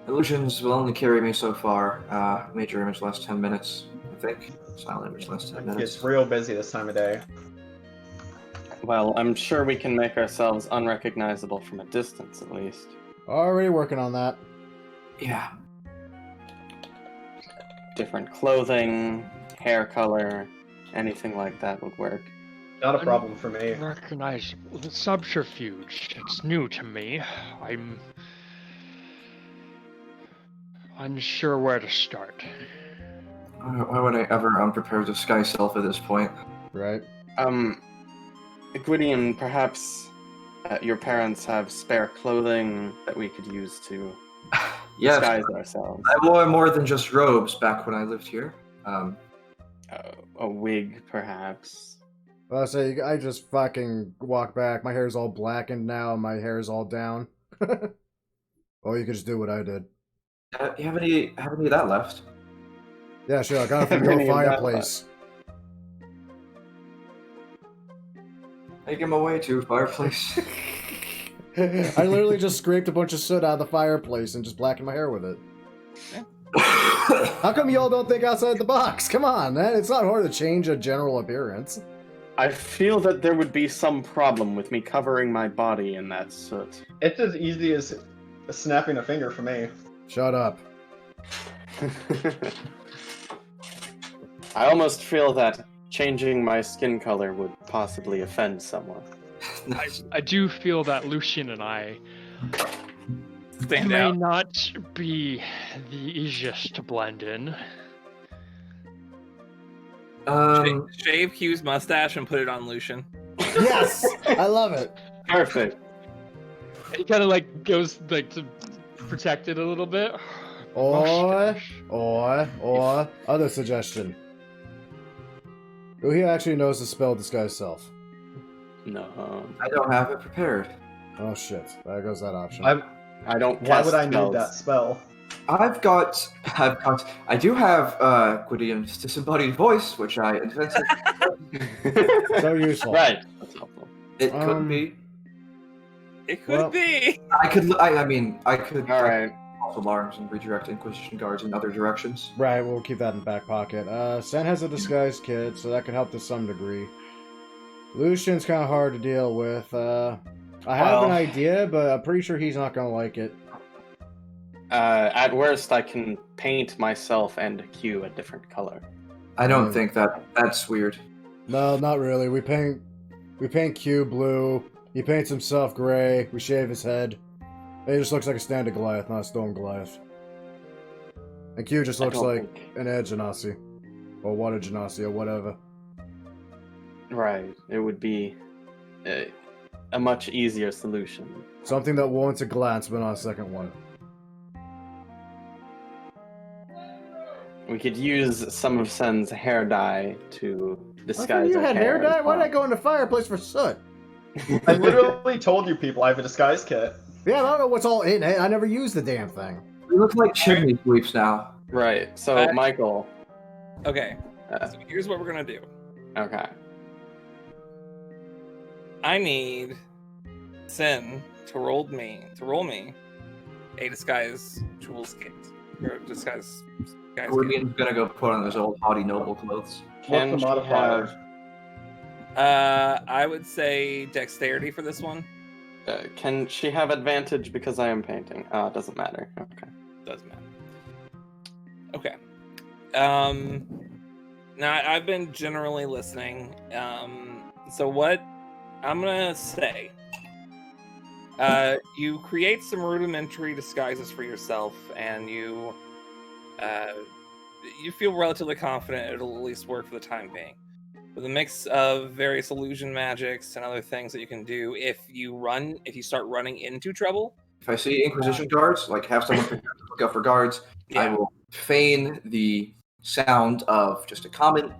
Illusions will only carry me so far. Major image lasts 10 minutes, I think. Silent image lasts 10 minutes. It's real busy this time of day. Well, I'm sure we can make ourselves unrecognizable from a distance, at least. Already working on that. Yeah. Different clothing, hair color, anything like that would work. Not a problem for me. Recognizable. The subterfuge. It's new to me. I'm unsure where to start. Why would I ever prepare to disguise self at this point? Right. Gwydion, perhaps your parents have spare clothing that we could use to Yes, disguise ourselves. I wore more than just robes back when I lived here. A wig, perhaps. Well, I say I just fucking walk back. My hair's all blackened now. My hair's all down. Well, Or you could just do what I did. You have any of that left? Yeah, sure. I got it from Any your of that fireplace. Take him away to fireplace. I literally just scraped a bunch of soot out of the fireplace and just blackened my hair with it. How come y'all don't think outside the box? Come on, man. It's not hard to change a general appearance. I feel that there would be some problem with me covering my body in that soot. It's as easy as snapping a finger for me. Shut up. I almost feel that changing my skin color would possibly offend someone. I do feel that Lucian and I Stand may out. not be the easiest to blend in. Shave Q's mustache and put it on Lucian. Yes! I love it. Perfect. He kind of like goes like to protect it a little bit. Or other suggestion. Who here actually knows the spell Disguise Self? No. I don't have it prepared. Oh shit. There goes that option. I don't Why cast would I spells. need that spell? I do have Gwydian's disembodied voice, which I invented. So useful. Right. That's helpful. It could be. It could Well- be. I could. I could. Alright. False alarms and redirect Inquisition guards in other directions. Right, we'll keep that in the back pocket. Sen has a disguise kit, so that could help to some degree. Lucian's kind of hard to deal with. I have an idea, but I'm pretty sure he's not going to like it. At worst, I can paint myself and Q a different color. I don't think that's weird. No, not really. We paint Q blue. He paints himself gray. We shave his head. He just looks like a standard Goliath, not a stone Goliath. And Q just I looks don't like think- an Air Genasi. Or Water Genasi, or whatever. Right. It would be a much easier solution. Something that warrants a glance, but not a second one. We could use some of Sen's hair dye to I disguise thought you our had hair as dye? Why did I well. go in the fireplace for soot? I literally told you people I have a disguise kit. Yeah, I don't know what's all in it. I never used the damn thing. We look like chimney sweeps now. Right. So, Michael. Okay. Uh, So here's what we're gonna do. okay. I need Sin to roll me a disguise tools kit. Or disguise kit. Gwydian's gonna go put on his old haughty noble clothes. Can What's she the modifier? have? I would say dexterity for this one. Can she have advantage because I am painting? Doesn't matter. Okay. Doesn't matter. Okay. Now I've been generally listening. So what I'm gonna say, you create some rudimentary disguises for yourself, and you feel relatively confident it'll at least work for the time being. With a mix of various illusion magics and other things that you can do if you start running into trouble. If I see Inquisition guards, like have someone look up for guards, I Yeah. will feign the sound of just a common,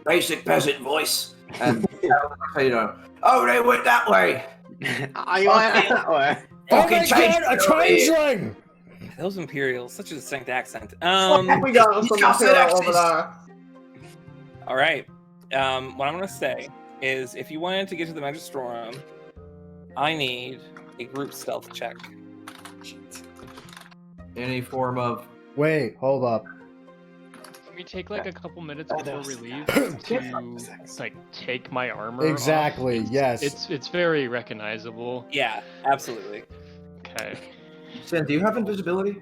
basic peasant voice, and oh, they went that way. I went that way. Fucking change a changeling! Those Imperials, such a distinct accent. We got some got material Alexis. over there. All right. What I'm gonna say is, if you wanted to get to the Magistorum, I need a group stealth check. Any form of. Wait, hold up. Can we take like a couple minutes Oh, before that we was- leave Yeah. to like take my armor Exactly, off? yes. It's very recognizable. Yeah, absolutely. Okay. Sam, do you have invisibility?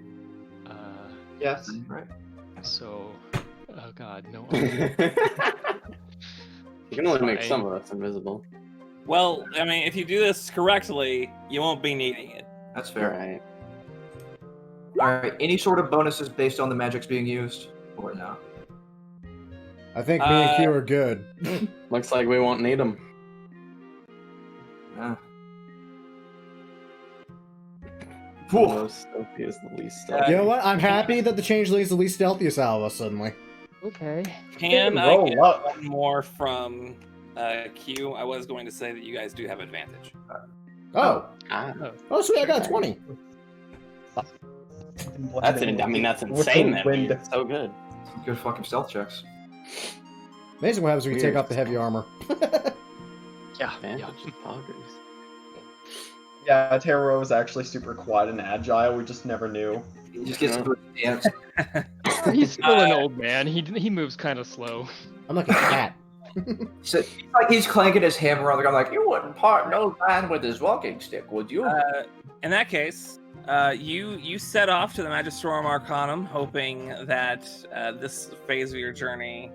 Yes. Right. So, oh god, no. You can only make Fine. some of us invisible. Well, I mean, if you do this correctly, you won't be needing it. That's fair. Right. All right. Any sort of bonuses based on the magics being used, or no? I think me and Q are good. Looks like we won't need them. Yeah. Most stealthy is the least stealthy. You know what? I'm happy that the changeling is the least stealthiest out of us suddenly. Okay. Can I Roll get up. one more from Q? I was going to say that you guys do have advantage. Oh. Ah. Oh, sweet, I got 20. That's insane. That wind. it's so good. Some good fucking stealth checks. Amazing what happens when you take Weird. off the heavy armor. Yeah. Advantage of poggers. Yeah, Taro is actually super quiet and agile. We just never knew. He just gets to dance. He's still an old man. He moves kind of slow. I'm like a cat. So, it's like he's clanking his hammer on the ground, like, you wouldn't part no man with his walking stick, would you? In that case, you set off to the Magistorum Arcanum, hoping that this phase of your journey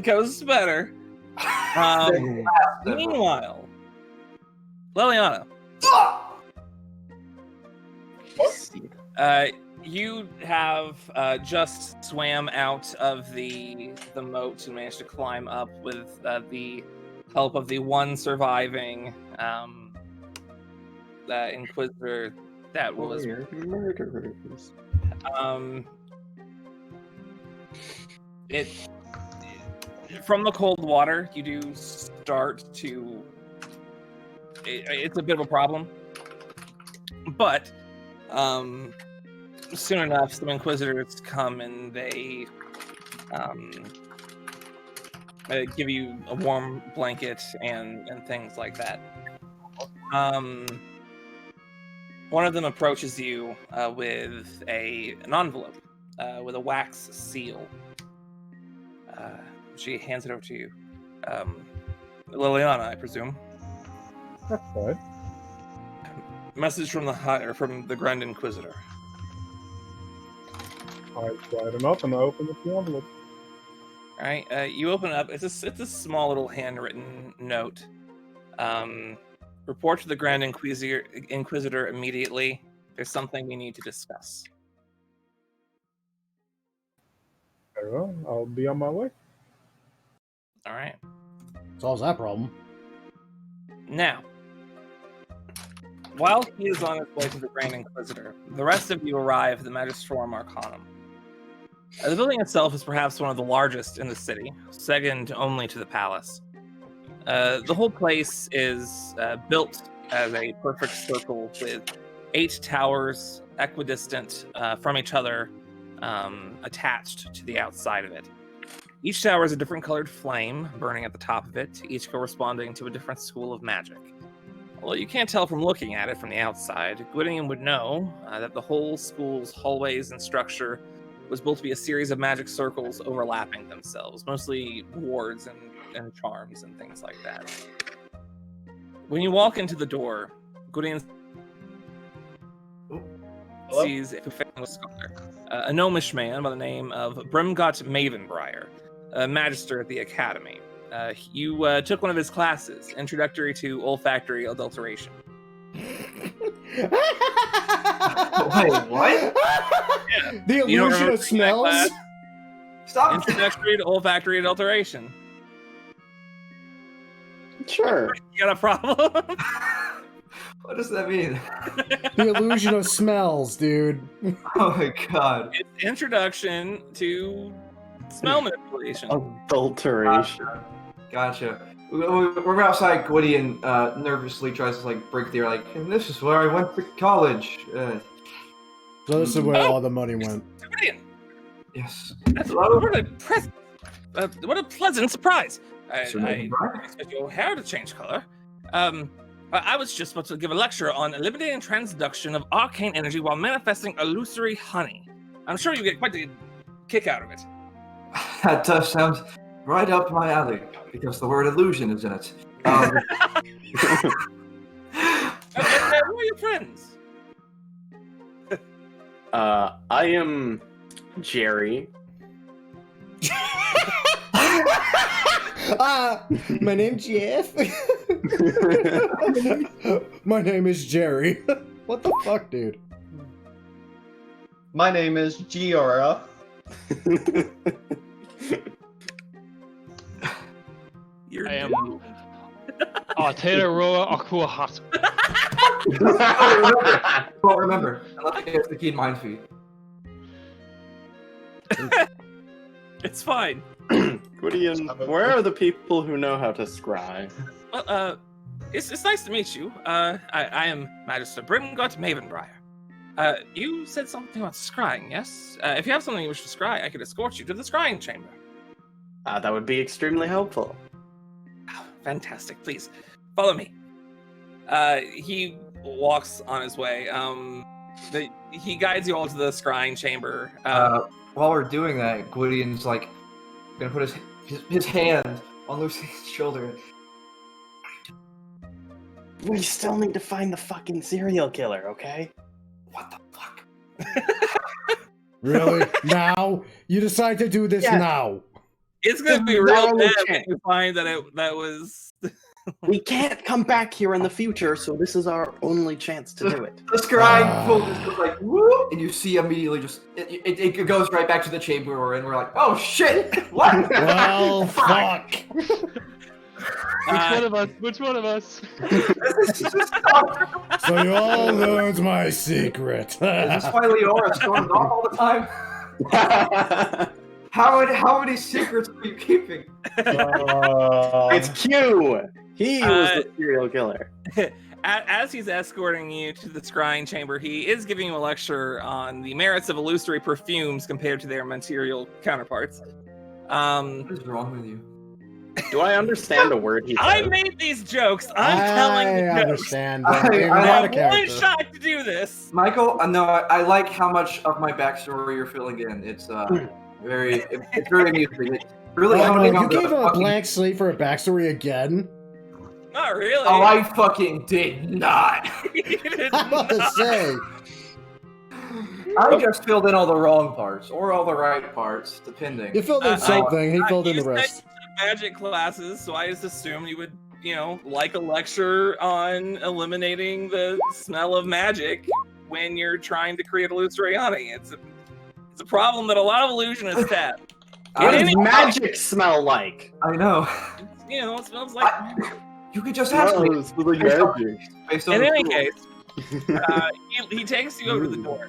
goes better. Meanwhile, Liliana, you have just swam out of the moat and managed to climb up with the help of the one surviving Inquisitor that was murderers. It from the cold water. You do start to. It's a bit of a problem, but soon enough, some Inquisitors come and they give you a warm blanket and things like that. One of them approaches you with an envelope with a wax seal. She hands it over to you. Liliana, I presume. That's fine. Message from the Grand Inquisitor. I slide him up and I open the envelope. All right, you open it up. It's a small little handwritten note. Report to the Grand Inquisitor immediately. There's something we need to discuss. Very well, I'll be on my way. All right. Solves that problem. Now, while he is on his way to the Grand Inquisitor, the rest of you arrive at the Magistorum Arcanum. The building itself is perhaps one of the largest in the city, second only to the palace. The whole place is built as a perfect circle with 8 towers equidistant from each other, attached to the outside of it. Each tower has a different colored flame burning at the top of it, each corresponding to a different school of magic. Although you can't tell from looking at it from the outside, Gwydion would know that the whole school's hallways and structure was built to be a series of magic circles overlapping themselves, mostly wards and charms and things like that. When you walk into the door, Gwydion sees a professional scholar, a gnomish man by the name of Brimgot Mavenbriar, a magister at the academy. You took one of his classes, Introductory to Olfactory Adulteration. Wait, what? Yeah. The You don't illusion remember of smells? that class? Stop! Introductory to Olfactory Adulteration. Sure. You got a problem? What does that mean? The illusion of smells, dude. Oh my god. It's introduction to smell manipulation. Adulteration. Gotcha. We're outside. Gwydion nervously tries to break the air, and this is where I went to college. So this is where all the money went. Gwydion, Yes. what a pleasant surprise. I Sir Mavenbriar? expect your hair to change color. I was just about to give a lecture on eliminating transduction of arcane energy while manifesting illusory honey. I'm sure you get quite a kick out of it. That does sound right up my alley, because the word illusion is in it. Who are your friends? I am Jerry. My name's Jeff. My name is Jerry. What the fuck, dude? My name is Giora. I am Aotearoa Akuahatu. Don't remember. Unless I get the key in mind feed. It's fine. Gwydion, where are the people who know how to scry? Well, it's nice to meet you. I am Magister Brimgot Mavenbriar. You said something about scrying, yes? If you have something you wish to scry, I could escort you to the Scrying Chamber. That would be extremely helpful. Oh, fantastic. Please, follow me. He walks on his way. He guides you all to the Scrying Chamber. While we're doing that, Gwydion's like gonna put his hand on Lucy's shoulder. We still need to find the fucking serial killer, okay? What the fuck? Really? Now? You decide to do this now? It's gonna be real bad when you find that was. We can't come back here in the future, so this is our only chance to do it. The scrying pull just goes like whoop, and you see immediately just it goes right back to the chamber we're in. We're like, oh shit! What? Well, fuck. Which one of us? So you all learned my secret. Is this why Leora stormed off all the time? How many secrets are you keeping? It's Q! He was the serial killer. As he's escorting you to the Scrying Chamber, he is giving you a lecture on the merits of illusory perfumes compared to their material counterparts. What is wrong with you? Do I understand a word he said? I made these jokes. I'm telling the jokes. I understand. But I'm I not a I'm character. really shocked to do this. Michael, no, I like how much of my backstory you're filling in. It's very amusing. It's really honing You on the gave him a fucking- blank slate for a backstory again? Not really. Oh, I fucking did not. You did I'm about to not. say. I just filled in all the wrong parts or all the right parts, depending. You filled in something, he filled in You the said rest. you took magic classes, so I just assumed you would, like a lecture on eliminating the smell of magic when you're trying to create illusory honey. It's a problem that a lot of illusionists have. What does Any- magic smell like? I know. It smells like. You could just ask me. Magic. Based on In the any rules. case, he takes you over to the door.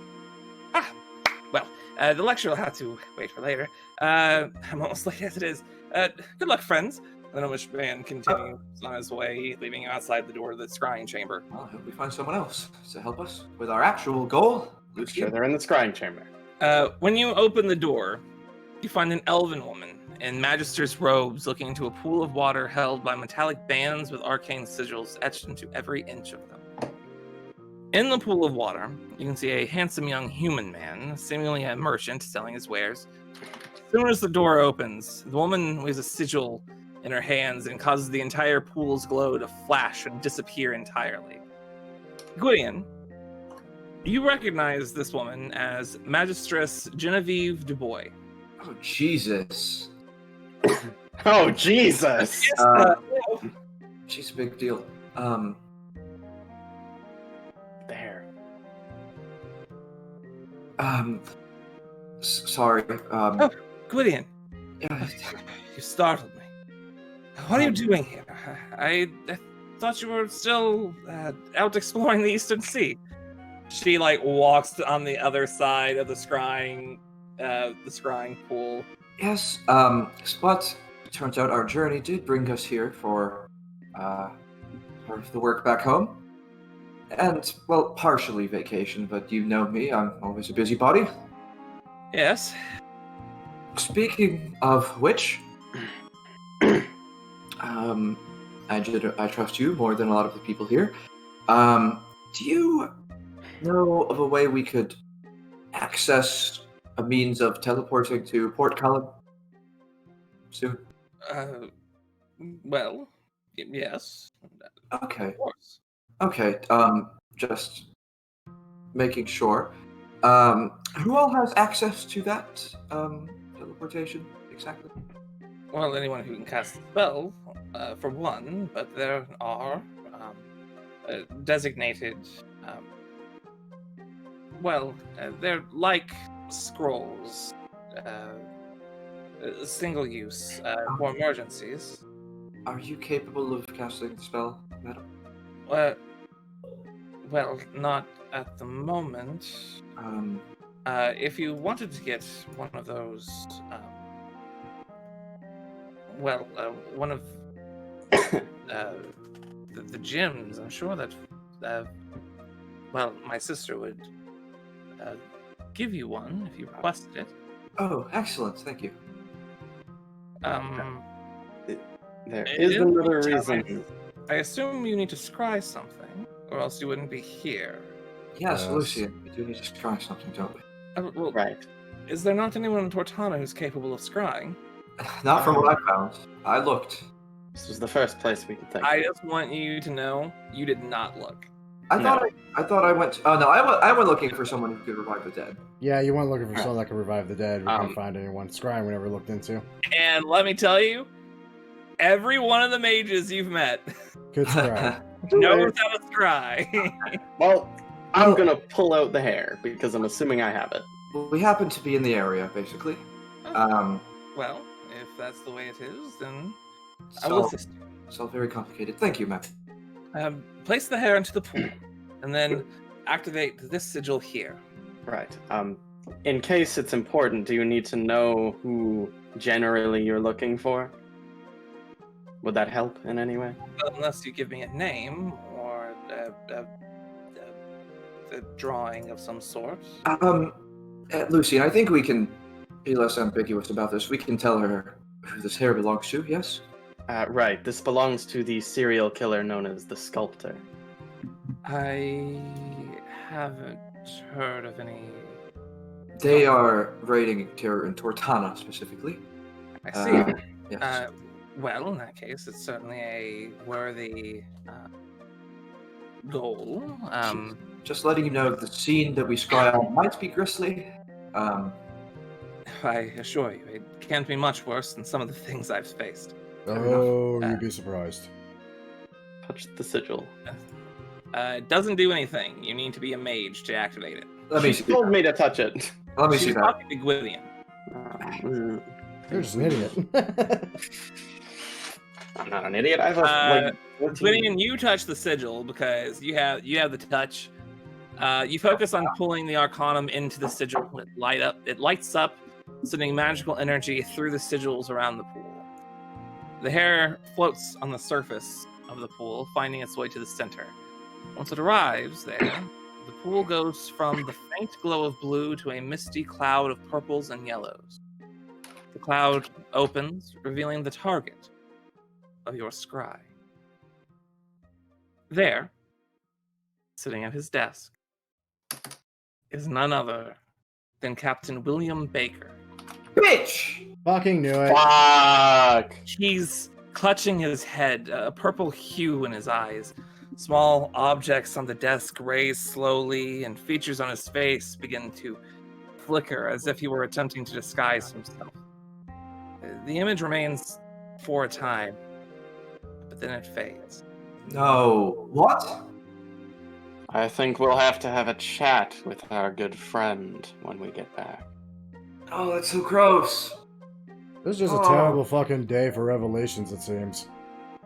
The lecture will have to wait for later. I'm almost late as it is. Good luck, friends. The gnomish man continues on his way, leaving you outside the door of the Scrying Chamber. Well, I hope we find someone else to help us with our actual goal. Sure, they're in the Scrying Chamber. When you open the door, you find an elven woman in magister's robes looking into a pool of water held by metallic bands with arcane sigils etched into every inch of them. In the pool of water, you can see a handsome young human man, seemingly a merchant selling his wares. As soon as the door opens, the woman waves a sigil in her hands and causes the entire pool's glow to flash and disappear entirely. Gwydion, you recognize this woman as Magistress Genevieve Dubois. Oh, Jesus. Oh, Jesus! She's a big deal. There. Sorry. Gwydion, Yeah, you startled me. What are you doing here? I thought you were still out exploring the Eastern Sea. She walks on the other side of the scrying pool. yes, but it turns out our journey did bring us here for part of the work back home. And, well, partially vacation, but you know me, I'm always a busybody. Yes. Speaking of which, I trust you more than a lot of the people here. Do you know of a way we could access a means of teleporting to Port Cullen soon? Well, yes. Okay. Of course. Okay, just making sure. Who all has access to that, teleportation, exactly? Well, anyone who can cast a spell, for one, but there are designated. They're like scrolls, single use for emergencies. Are you capable of casting the spell, madam? Well, not at the moment. If you wanted to get one of those, one of the gyms, I'm sure that, my sister would give you one if you requested it. Oh, excellent. Thank you. There It is is another a reason. I assume you need to scry something, or else you wouldn't be here. Yes, Yes. Lucian, we do need to try something, don't we? Well, Right. is there not anyone in Tortana who's capable of scrying? Not from what I found. I looked. This was the first place we could think. I just want you to know you did not look. I No. thought I went. Oh no, I went looking for someone who could revive the dead. Yeah, you weren't looking for someone that could revive the dead. We couldn't Um, find anyone. Scrying we never looked into. And let me tell you, every one of the mages you've met Could scry. knows how to scry. Well, I'm gonna pull out the hair because I'm assuming I have it. We happen to be in the area, basically. Well, if that's the way it is, then I So, will assist you. it's all very complicated. Thank you, Matt. Place the hair into the pool, and then activate this sigil here. Right. In case it's important, do you need to know who generally you're looking for? Would that help in any way? Unless you give me a name or a drawing of some sort. Lucian, I think we can be less ambiguous about this. We can tell her who this hair belongs to. Yes. Right. This belongs to the serial killer known as the Sculptor. I haven't heard of any. They are raiding terror in Tortana specifically. I see. Yes. Well, in that case, it's certainly a worthy goal. Just letting you know, the scene that we scry on might be grisly. I assure you, it can't be much worse than some of the things I've faced. Oh, you'd be surprised. Touch the sigil. It doesn't do anything. You need to be a mage to activate it. Let me She see. told me to touch it. Let me see She's that. talking to Gwillian. You're just an idiot. I'm not an idiot. I have 14. Gwillian, you touch the sigil because you have the touch. You focus on pulling the Arcanum into the sigil. It lights up, sending magical energy through the sigils around the pool. The hair floats on the surface of the pool, finding its way to the center. Once it arrives there, the pool goes from the faint glow of blue to a misty cloud of purples and yellows. The cloud opens, revealing the target of your scry. There, sitting at his desk, is none other than Captain William Baker. Bitch! Fucking knew it. Fuck! He's clutching his head, a purple hue in his eyes. Small objects on the desk raise slowly, and features on his face begin to flicker as if he were attempting to disguise himself. The image remains for a time, but then it fades. No. What? I think we'll have to have a chat with our good friend when we get back. Oh, that's so gross. This is just a Oh. terrible fucking day for revelations, it seems.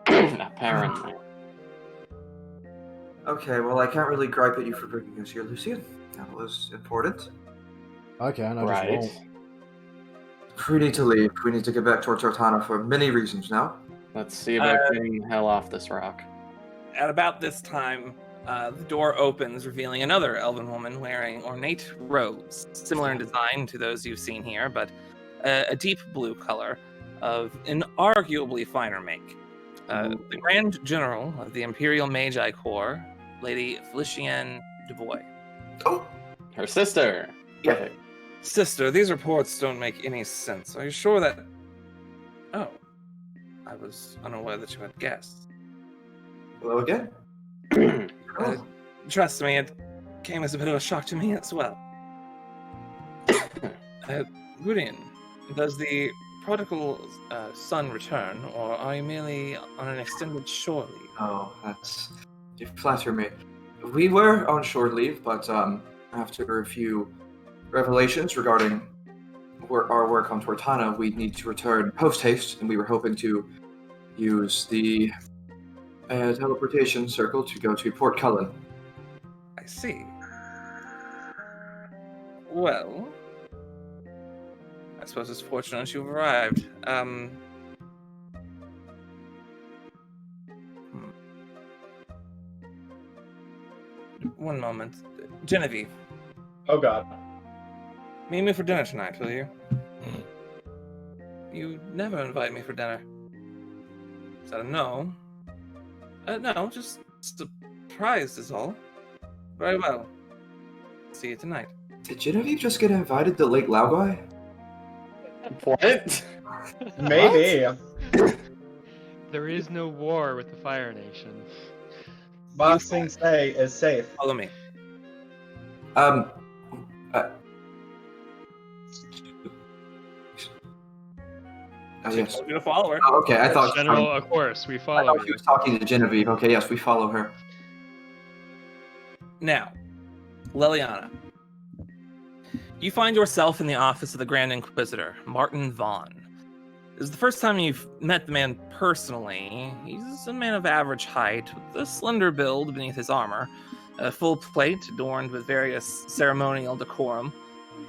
Apparently. Okay, well, I can't really gripe at you for bringing us here, Lucian. That was important. I can, I just Right. won't. We need to leave. We need to get back towards Tortana for many reasons now. Let's see about getting the hell off this rock. At about this time, the door opens, revealing another elven woman wearing ornate robes, similar in design to those you've seen here, but a deep blue color of an arguably finer make. The Grand General of the Imperial Magi Corps, Lady Felicienne Dubois. Oh, Her sister. Yeah. Perfect. Sister, these reports don't make any sense. Are you sure that... Oh. I was unaware that you had guests. hello again. Trust me, it came as a bit of a shock to me as well. Gudin, does the prodigal son return, or are you merely on an extended shore leave? Oh, you flatter me. We were on shore leave, but after a few revelations regarding our work on Tortana, we need to return post-haste, and we were hoping to use the teleportation circle to go to Port Cullen. I see. Well, I suppose it's fortunate you've arrived. One moment. Genevieve, Oh god. Meet me for dinner tonight, will you? You never invite me for dinner. Is that a no? No, just surprised is all. Very well. See you tonight. Did Genevieve just get invited to Lake Laogai? What? Maybe. There is no war with the Fire Nation. Ba Sing Se is safe. Follow me. Yes. I'm gonna follow her. Oh, okay, I thought General, of course, we I follow thought he you. was talking to Genevieve. Okay, yes, we follow her. Now, Liliana, you find yourself in the office of the Grand Inquisitor, Martin Vaughn. This is the first time you've met the man personally. He's a man of average height, with a slender build beneath his armor, a full plate adorned with various ceremonial decorum.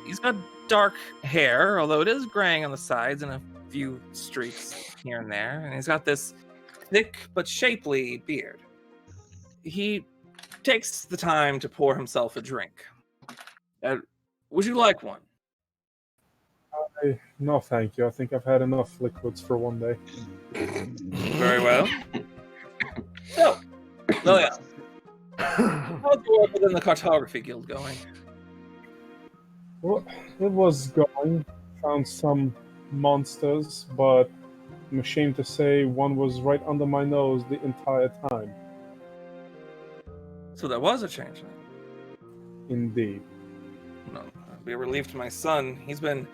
He's got dark hair, although it is graying on the sides and a few streaks here and there, and he's got this thick but shapely beard. He takes the time to pour himself a drink. Would you like one? No, thank you. I think I've had enough liquids for one day. Very well. So, Lilia, how's your work within the Cartography Guild going? Well, it was going. Found some monsters, but I'm ashamed to say one was right under my nose the entire time. So there was a change. Indeed. No, I'd be relieved to my son. He's been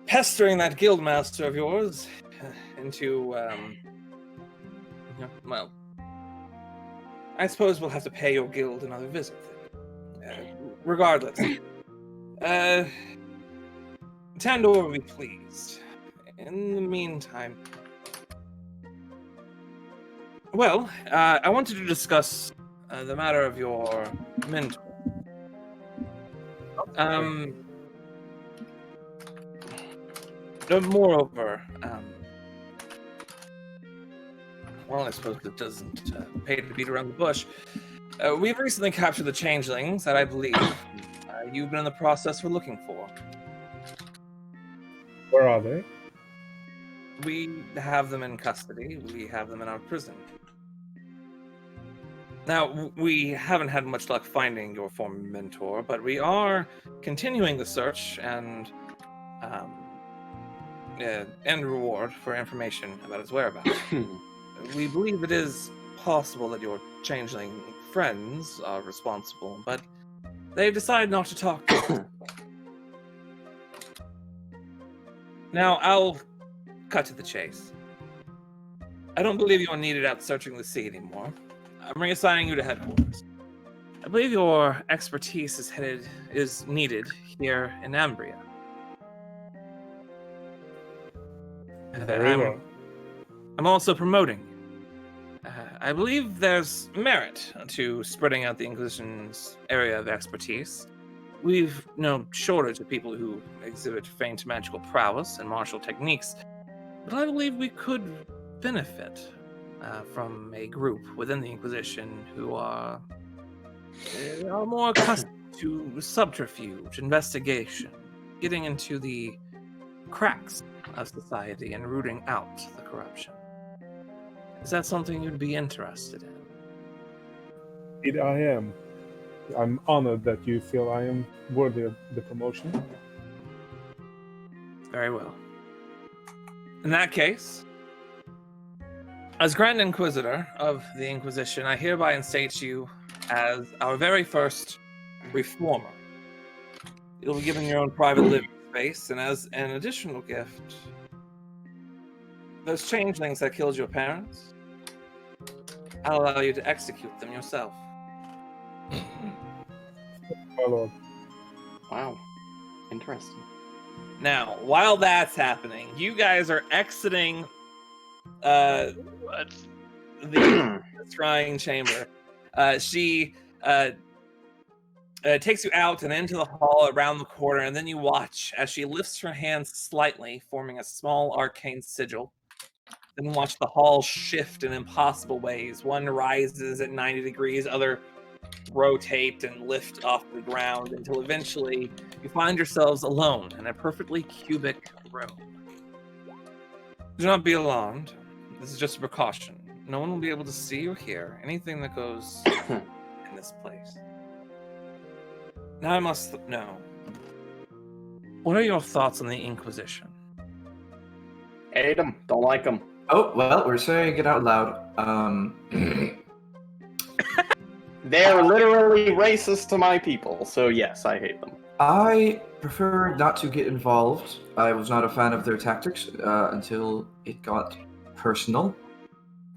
pestering that guild master of yours into, well, I suppose we'll have to pay your guild another visit. Regardless, Tandor will be pleased. In the meantime, well, I wanted to discuss the matter of your mentor. Moreover, well, I suppose it doesn't pay to beat around the bush. We've recently captured the changelings that I believe you've been in the process for looking for. Where are they? We have them in custody. We have them in our prison. Now, we haven't had much luck finding your former mentor, but we are continuing the search and reward for information about his whereabouts. We believe it is possible that your changeling friends are responsible, but they've decided not to talk to us. Now, I'll cut to the chase. I don't believe you're needed out searching the sea anymore. I'm reassigning you to headquarters. I believe your expertise is needed here in Ambria. I'm also promoting you. I believe there's merit to spreading out the Inquisition's area of expertise. We've no shortage of people who exhibit faint magical prowess and martial techniques, but I believe we could benefit from a group within the Inquisition who are more accustomed to subterfuge, investigation, getting into the cracks of society and rooting out the corruption. Is that something you'd be interested in? Indeed, I am. I'm honored that you feel I am worthy of the promotion. Very well. In that case, as Grand Inquisitor of the Inquisition, I hereby instate you as our very first reformer. You'll be given your own private living space, and as an additional gift, those changelings that killed your parents, I'll allow you to execute them yourself. My lord. Wow. Interesting. Now, while that's happening, you guys are exiting the Scrying Chamber. She takes you out and into the hall around the corner, and then you watch as she lifts her hands slightly, forming a small arcane sigil. Then watch the hall shift in impossible ways. One rises at 90 degrees, other rotate and lift off the ground until eventually you find yourselves alone in a perfectly cubic room. Do not be alarmed. This is just a precaution. No one will be able to see or hear anything that goes in this place. Now I must know, what are your thoughts on the Inquisition? Hate them. Don't like them. Oh, well, we're saying it out loud. They're literally racist to my people, so yes, I hate them. I prefer not to get involved. I was not a fan of their tactics until it got personal.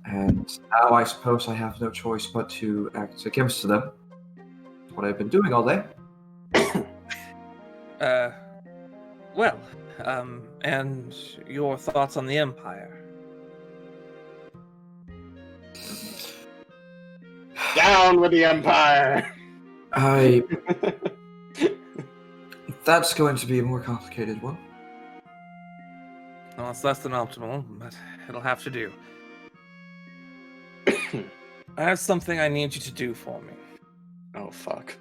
And now I suppose I have no choice but to act against them. That's what I've been doing all day. And your thoughts on the Empire? Down with the Empire! That's going to be a more complicated one. Well, it's less than optimal, but it'll have to do. I have something I need you to do for me. Oh, fuck.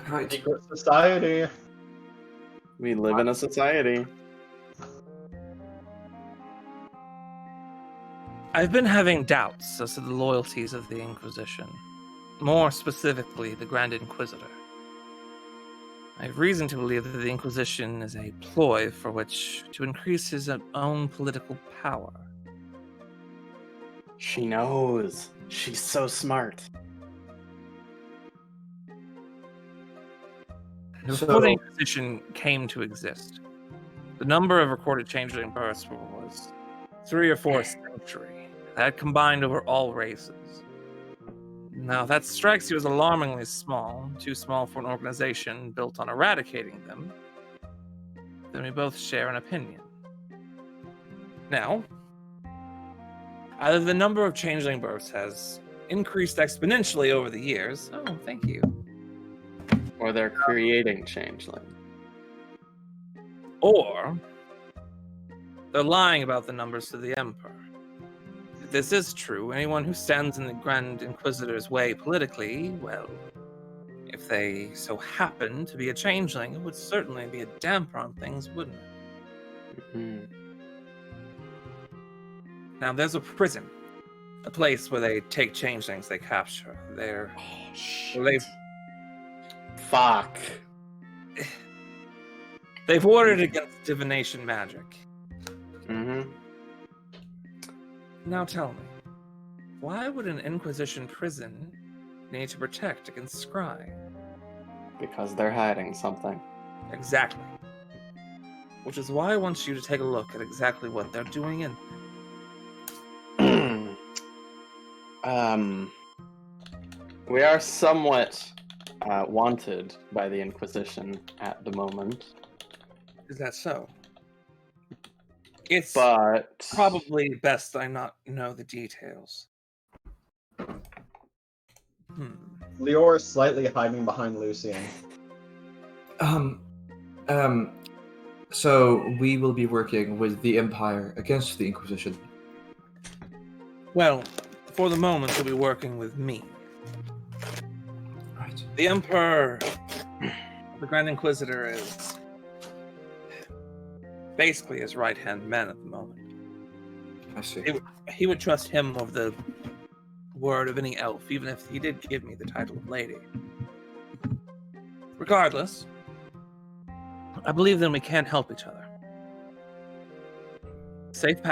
Right. Secret society. We live in a society. I've been having doubts as to the loyalties of the Inquisition. More specifically, the Grand Inquisitor. I have reason to believe that the Inquisition is a ploy for which to increase his own political power. She knows. She's so smart. Before the Inquisition came to exist, the number of recorded changeling births was 3 or 4 a century. That combined over all races. Now, that strikes you as alarmingly small, too small for an organization built on eradicating them. Then we both share an opinion. Now, either the number of changeling births has increased exponentially over the years. Oh, thank you. Or they're creating changeling. Or they're lying about the numbers to the Emperor. If this is true, anyone who stands in the Grand Inquisitor's way politically, well, if they so happen to be a changeling, it would certainly be a damper on things, wouldn't it? Mm-hmm. Now, there's a prison. A place where they take changelings they capture. Fuck. They've ordered against divination magic. Mm-hmm. Now tell me, why would an Inquisition prison need to protect against scrying? Because they're hiding something. Exactly. Which is why I want you to take a look at exactly what they're doing in. We are somewhat wanted by the Inquisition at the moment. Is that so? It's But probably best I not know the details. Lior is slightly hiding behind Lucian. So we will be working with the Empire against the Inquisition. Well, for the moment, you'll be working with me. Right. The Emperor, the Grand Inquisitor, is basically his right-hand man at the moment. I see. He would trust him over the word of any elf, even if he did give me the title of lady. Regardless, I believe then we can help each other. Safe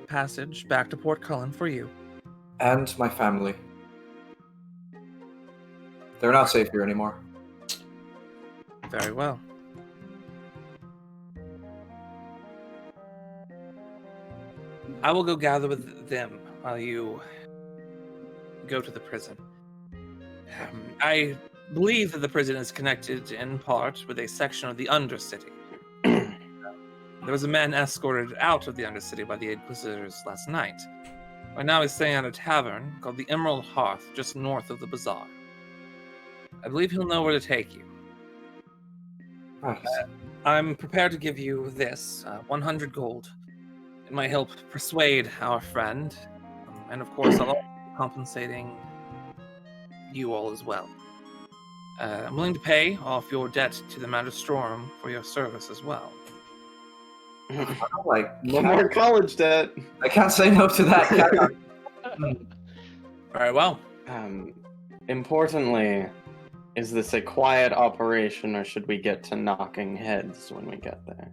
passage back to Port Cullen for you. And my family. They're not safe here anymore. Very well. I will go gather with them while you go to the prison. I believe that the prison is connected in part with a section of the Undercity. There was a man escorted out of the Undercity by the Inquisitors last night. Right now he's staying at a tavern called the Emerald Hearth, just north of the bazaar. I believe he'll know where to take you. Right. I'm prepared to give you this, 100 gold. It might help persuade our friend. And of course, I'll also be compensating you all as well. I'm willing to pay off your debt to the Magistorum for your service as well. No more college debt. I can't say no to that. Very well. Importantly, is this a quiet operation, or should we get to knocking heads when we get there?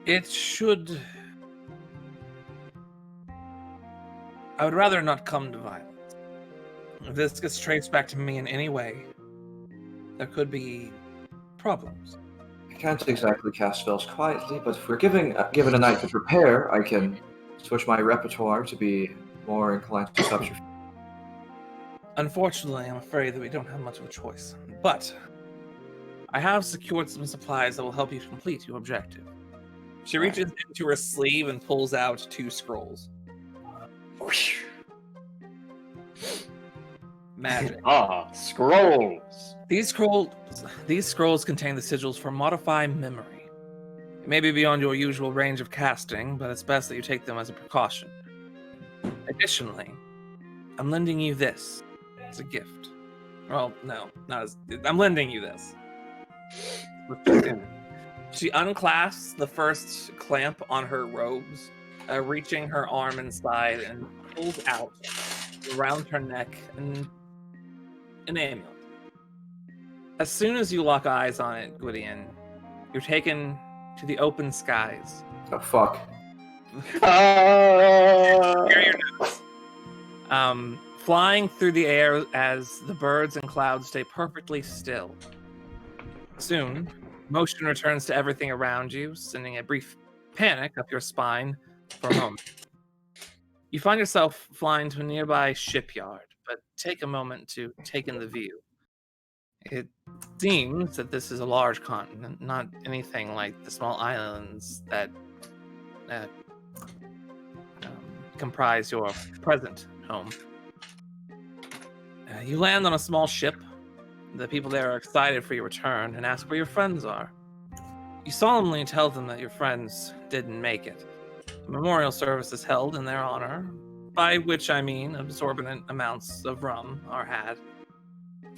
It should... I would rather not come to violence. If this gets traced back to me in any way, there could be problems. I can't exactly cast spells quietly, but if we're given a night to prepare, I can switch my repertoire to be more inclined to subterfuge. Unfortunately, I'm afraid that we don't have much of a choice. But I have secured some supplies that will help you complete your objective. She reaches into her sleeve and pulls out 2 scrolls. Magic. Scrolls! These scrolls contain the sigils for Modify Memory. It may be beyond your usual range of casting, but it's best that you take them as a precaution. Additionally, I'm lending you this as a gift. Well, no, not as... I'm lending you this. She unclasps the first clamp on her robes, reaching her arm inside, and pulls out around her neck an amulet. As soon as you lock eyes on it, Gwydion, you're taken to the open skies. Oh, fuck. Flying through the air as the birds and clouds stay perfectly still. Soon, motion returns to everything around you, sending a brief panic up your spine for a moment. You find yourself flying to a nearby shipyard, but take a moment to take in the view. It seems that this is a large continent, not anything like the small islands that comprise your present home. You land on a small ship. The people there are excited for your return and ask where your friends are. You solemnly tell them that your friends didn't make it. A memorial service is held in their honor, by which I mean absorbent amounts of rum are had.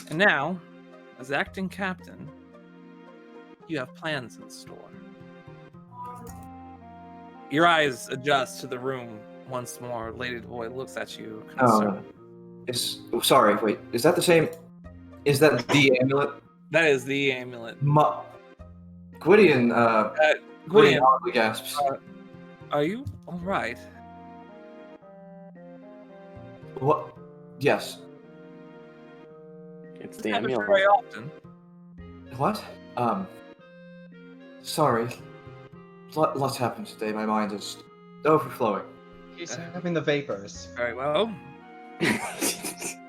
And now, as acting captain, you have plans in store. Your eyes adjust to the room once more. Lady Boy looks at you concerned. Sorry, wait. Is that the same? Is that the amulet? That is the amulet. Gwydion, Gwydion audibly gasps. Are you all right? What? Yes. It's the Happens amulet. very often. What? Sorry. Lots happened today. My mind is overflowing. He's having the vapors. Very well.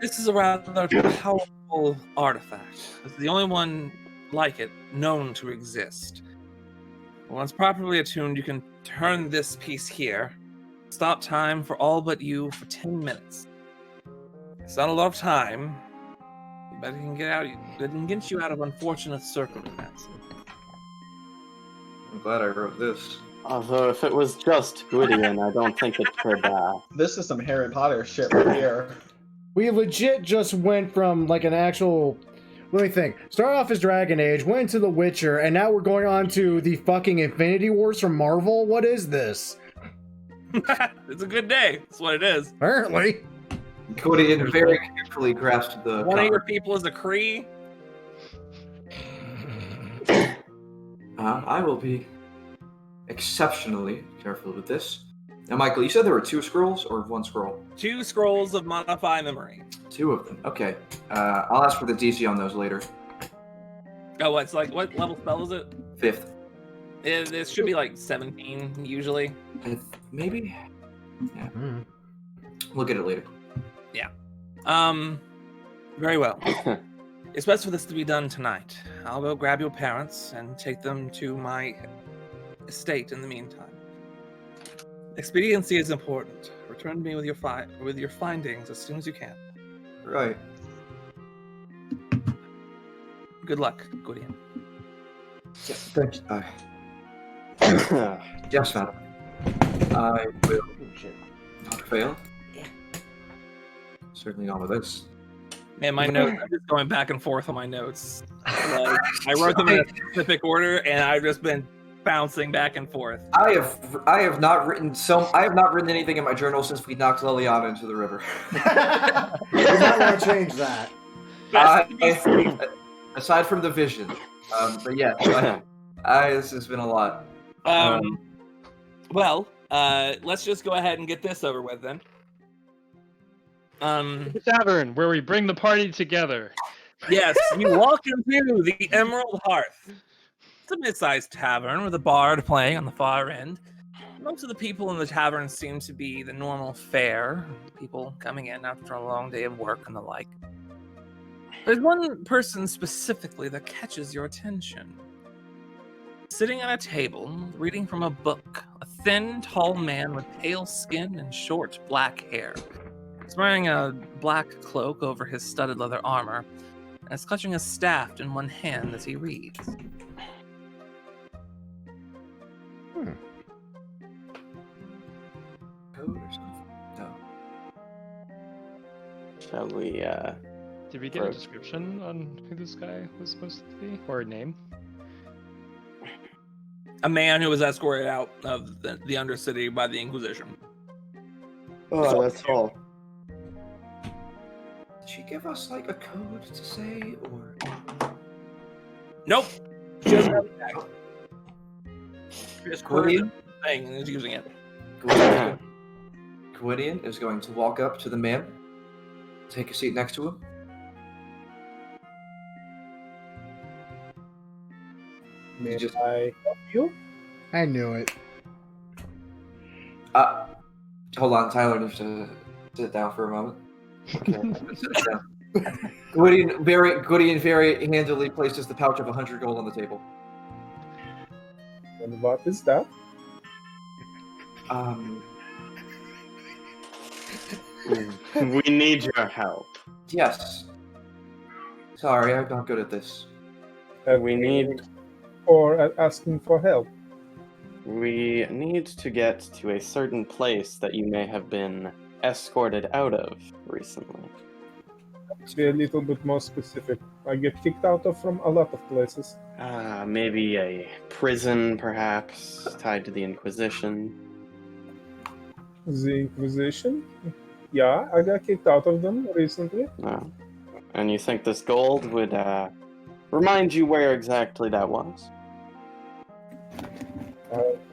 This is a rather powerful artifact. It's the only one like it known to exist. Once properly attuned, you can turn this piece here, stop time for all but you for 10 minutes. It's not a lot of time, but it can get you out of unfortunate circumstances. I'm glad I wrote this. Although if it was just Gwydion, I don't think it could. This is some Harry Potter shit right here. We legit just went from like an actual... Let me think. Started off as Dragon Age, went to The Witcher, and now we're going on to the fucking Infinity Wars from Marvel? What is this? It's a good day. That's what it is. Apparently. Gwydion very carefully grasped the... One of your people is a Kree. I will be exceptionally careful with this. Now, Michael, you said there were 2 scrolls or 1 scroll? 2 scrolls of Modify Memory. 2 of them. Okay. I'll ask for the DC on those later. Oh, it's like, what level spell is it? 5th. It should be like 17, usually. Maybe? Yeah. We'll get it later. Yeah. Very well. It's best for this to be done tonight. I'll go grab your parents and take them to my estate in the meantime. Expediency is important. Return to me with your findings as soon as you can. Right. Good luck, Gwydion. Yeah, thank you. Yes, madam. I will not fail. Certainly not with this. Man, my notes, I'm just going back and forth on my notes. Like, I wrote them in a specific order, and I've just been bouncing back and forth. I have not written anything in my journal since we knocked Liliana into the river. You might want to change that. Aside from the vision, but yeah, this has been a lot. Well, let's just go ahead and get this over with then. The tavern where we bring the party together. Yes, you walk into the Emerald Hearth. It's a mid-sized tavern with a bard playing on the far end. Most of the people in the tavern seem to be the normal fare, people coming in after a long day of work and the like. There's one person specifically that catches your attention. Sitting at a table, reading from a book, a thin, tall man with pale skin and short black hair. He's wearing a black cloak over his studded leather armor, and is clutching a staff in one hand as he reads. Code or something? No. Shall we, Did we get a description on who this guy was supposed to be? Or a name? A man who was escorted out of the Undercity by the Inquisition. Oh, that's all. Did she give us like a code to say, or? Nope. Just quoted Gwydion? the thing and is using it. Gwydion is going to walk up to the man, take a seat next to him. May I help you? I knew it. Hold on, Tyler needs to sit down for a moment. Okay, sit down. Gwydion very handily places the pouch of 100 gold on the table. And what is that? We need your help. Yes. Sorry, I'm not good at this. We need Or asking for help? We need to get to a certain place that you may have been escorted out of recently. To be a little bit more specific, I get kicked out of from a lot of places. Maybe a prison, perhaps, tied to the Inquisition. The Inquisition? Yeah, I got kicked out of them recently. And you think this gold would remind you where exactly that was?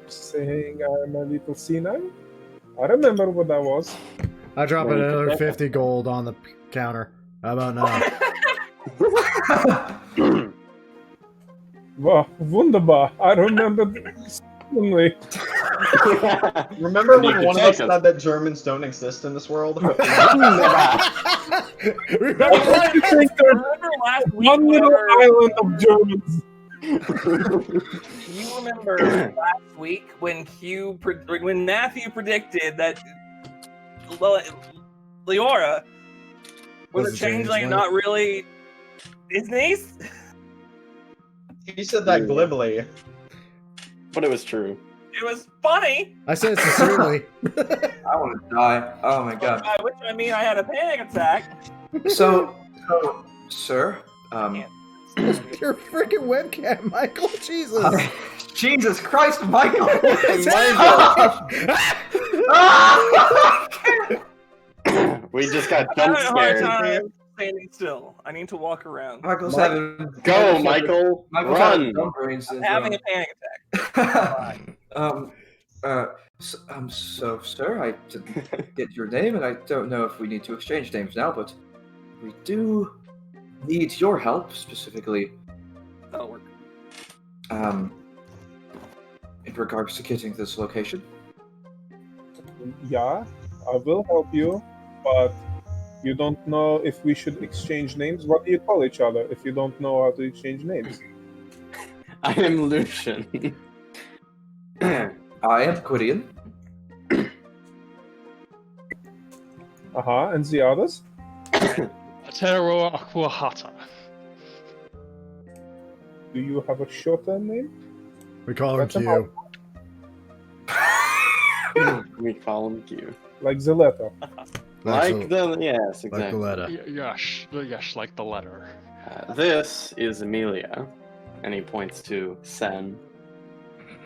Saying I'm a little senile? I remember what that was. I drop another 50 gold on the counter. How about now? Wow, wunderbar. I remember suddenly. Remember when one of us said that Germans don't exist in this world? Remember last week? One little island of Germans. You remember last week when Matthew predicted that Leora was a changeling, not really his niece? He said that glibly. But it was true. It was funny. I said it sincerely. I want to die. Oh my god. By which I mean I had a panic attack. So, sir, Your freaking webcam, Michael. Jesus. Jesus Christ, Michael! We just got jump scared. Standing still. I need to walk around. Michael's having Michael! Run! I'm having a panic attack. So, sir, I didn't get your name, and I don't know if we need to exchange names now, but we do need your help, specifically. That'll work. In regards to getting this location. Yeah, I will help you, but you don't know if we should exchange names. What do you call each other if you don't know how to exchange names? I am Lucian. I am Gwydion. And the others? Atero Aquahata. Do you have a shorter name? We call her That's a Q. We call him Q. Like the letter. Yes, exactly. Like the letter. Yes, like the letter. This is Amelia, and he points to Sen,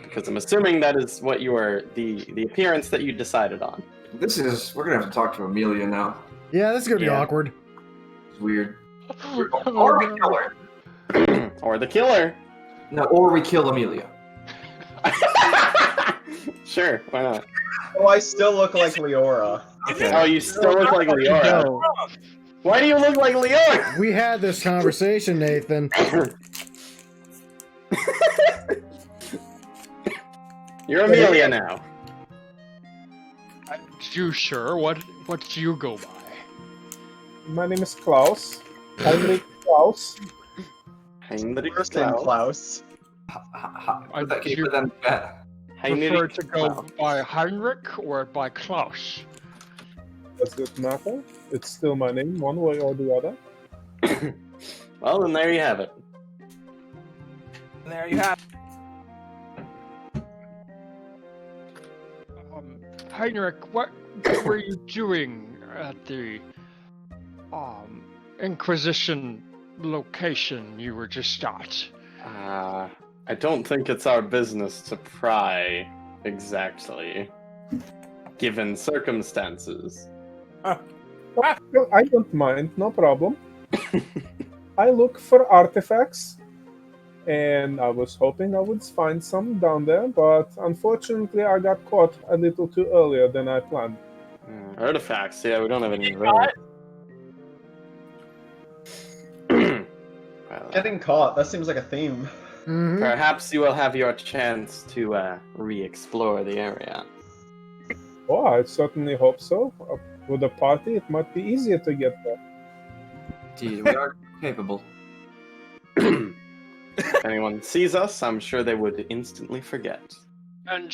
because I'm assuming that is what you are the appearance that you decided on. We're gonna have to talk to Amelia now. Yeah, this is gonna be Yeah. awkward. It's weird. Oh, Or we no. kill her. Or the killer. No, or we kill Amelia. Sure, why not? Oh, I still look like Leora. Okay. Oh, you still look like Leora. No. Why do you look like Leora? We had this conversation, Nathan. You're Amelia now. You sure? What do you go by? My name is Klaus. Heinrich Klaus. Heinrich First name Klaus. Klaus. Put that keeper then bet. Prefer to go Klaus. by Heinrich or by Klaus? Does it matter? It's still my name, one way or the other. Well, then there you have it. And there you have Heinrich, what were you doing at the Inquisition location you were just at? I don't think it's our business to pry exactly, given circumstances. Well, I don't mind, no problem. I look for artifacts, and I was hoping I would find some down there, but unfortunately I got caught a little too earlier than I planned. Artifacts, yeah, we don't have any really. Well, Getting caught, that seems like a theme. Mhm. perhaps you will have your chance to re-explore the area. Oh, I certainly hope so. With a party, it might be easier to get there. Indeed, we are capable. If anyone sees us, I'm sure they would instantly forget. And